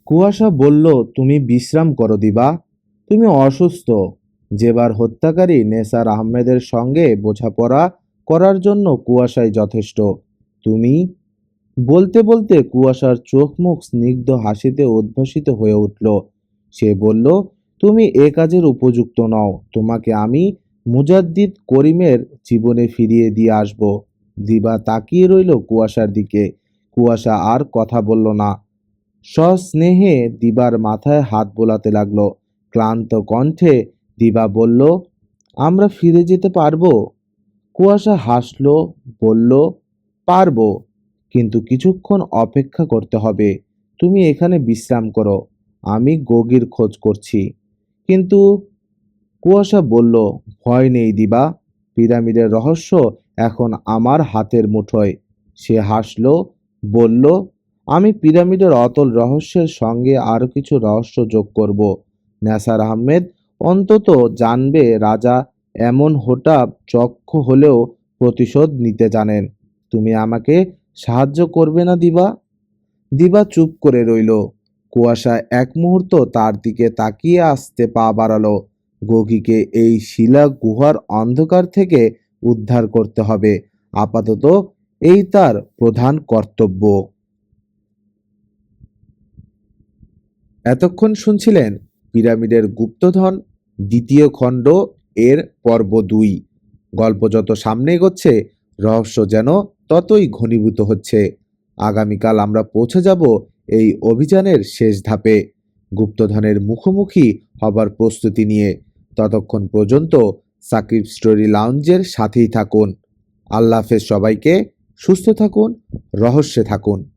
কুয়াশা বলল, তুমি বিশ্রাম করো দিবা, তুমি অসুস্থ। জেবার হত্যাকারী নেসার আহমেদের সঙ্গে বোঝাপড়া করার জন্য কুয়াশাই যথেষ্ট। তুমি বলতে বলতে কুয়াশার চোখ মুখ স্নিগ্ধ হাসিতে উদ্ভাসিত হয়ে উঠল। সে বলল, তুমি এ কাজের উপযুক্ত নও। তোমাকে আমি মুজাদ্দিদ করিমের জীবনে ফিরিয়ে দিয়ে আসব। দিবা তাকিয়ে রইল কুয়াশার দিকে। কুয়াশা আর কথা বলল না। সস্নেহে দিবার মাথায় হাত বোলাতে লাগলো। ক্লান্ত কণ্ঠে দিবা বলল, আমরা ফিরে যেতে পারবো? কুয়াশা হাসলো, বলল, পারবো, কিন্তু কিছুক্ষণ অপেক্ষা করতে হবে। তুমি এখানে বিশ্রাম করো, আমি গোগির খোঁজ করছি। কিন্তু কুয়াশা বলল, ভয় নেই দিবা, পিরামিডের রহস্য এখন আমার হাতের মুঠোয়। সে হাসলো, বলল, আমি পিরামিডের অতল রহস্যের সঙ্গে আরো কিছু রহস্য যোগ করব। নেসার আহমেদ অন্তত জানবে রাজা এমন হঠাৎ চক্ষ হলেও প্রতিশোধ নিতে জানেন। তুমি আমাকে সাহায্য করবে না দিবা? দিবা চুপ করে রইল। কুয়াশা এক মুহূর্ত তার দিকে তাকিয়ে আসতে পা বাড়ালো। গগীকে এই শিলা গুহার অন্ধকার থেকে উদ্ধার করতে হবে। আপাতত এই তার প্রধান কর্তব্য। এতক্ষণ শুনছিলেন পিরামিডের গুপ্তধন দ্বিতীয় খণ্ড এর পর্ব 2। গল্প যত সামনে এগোচ্ছে রহস্য যেন ততই ঘনীভূত হচ্ছে। আগামীকাল আমরা পৌঁছে যাব এই অভিযানের শেষ ধাপে, গুপ্তধনের মুখোমুখি হবার প্রস্তুতি নিয়ে। ততক্ষণ পর্যন্ত সাকিব স্টোরি লাউঞ্জের সাথেই থাকুন। আল্লাহ হাফেজ সবাইকে। সুস্থ থাকুন, রহস্যে থাকুন।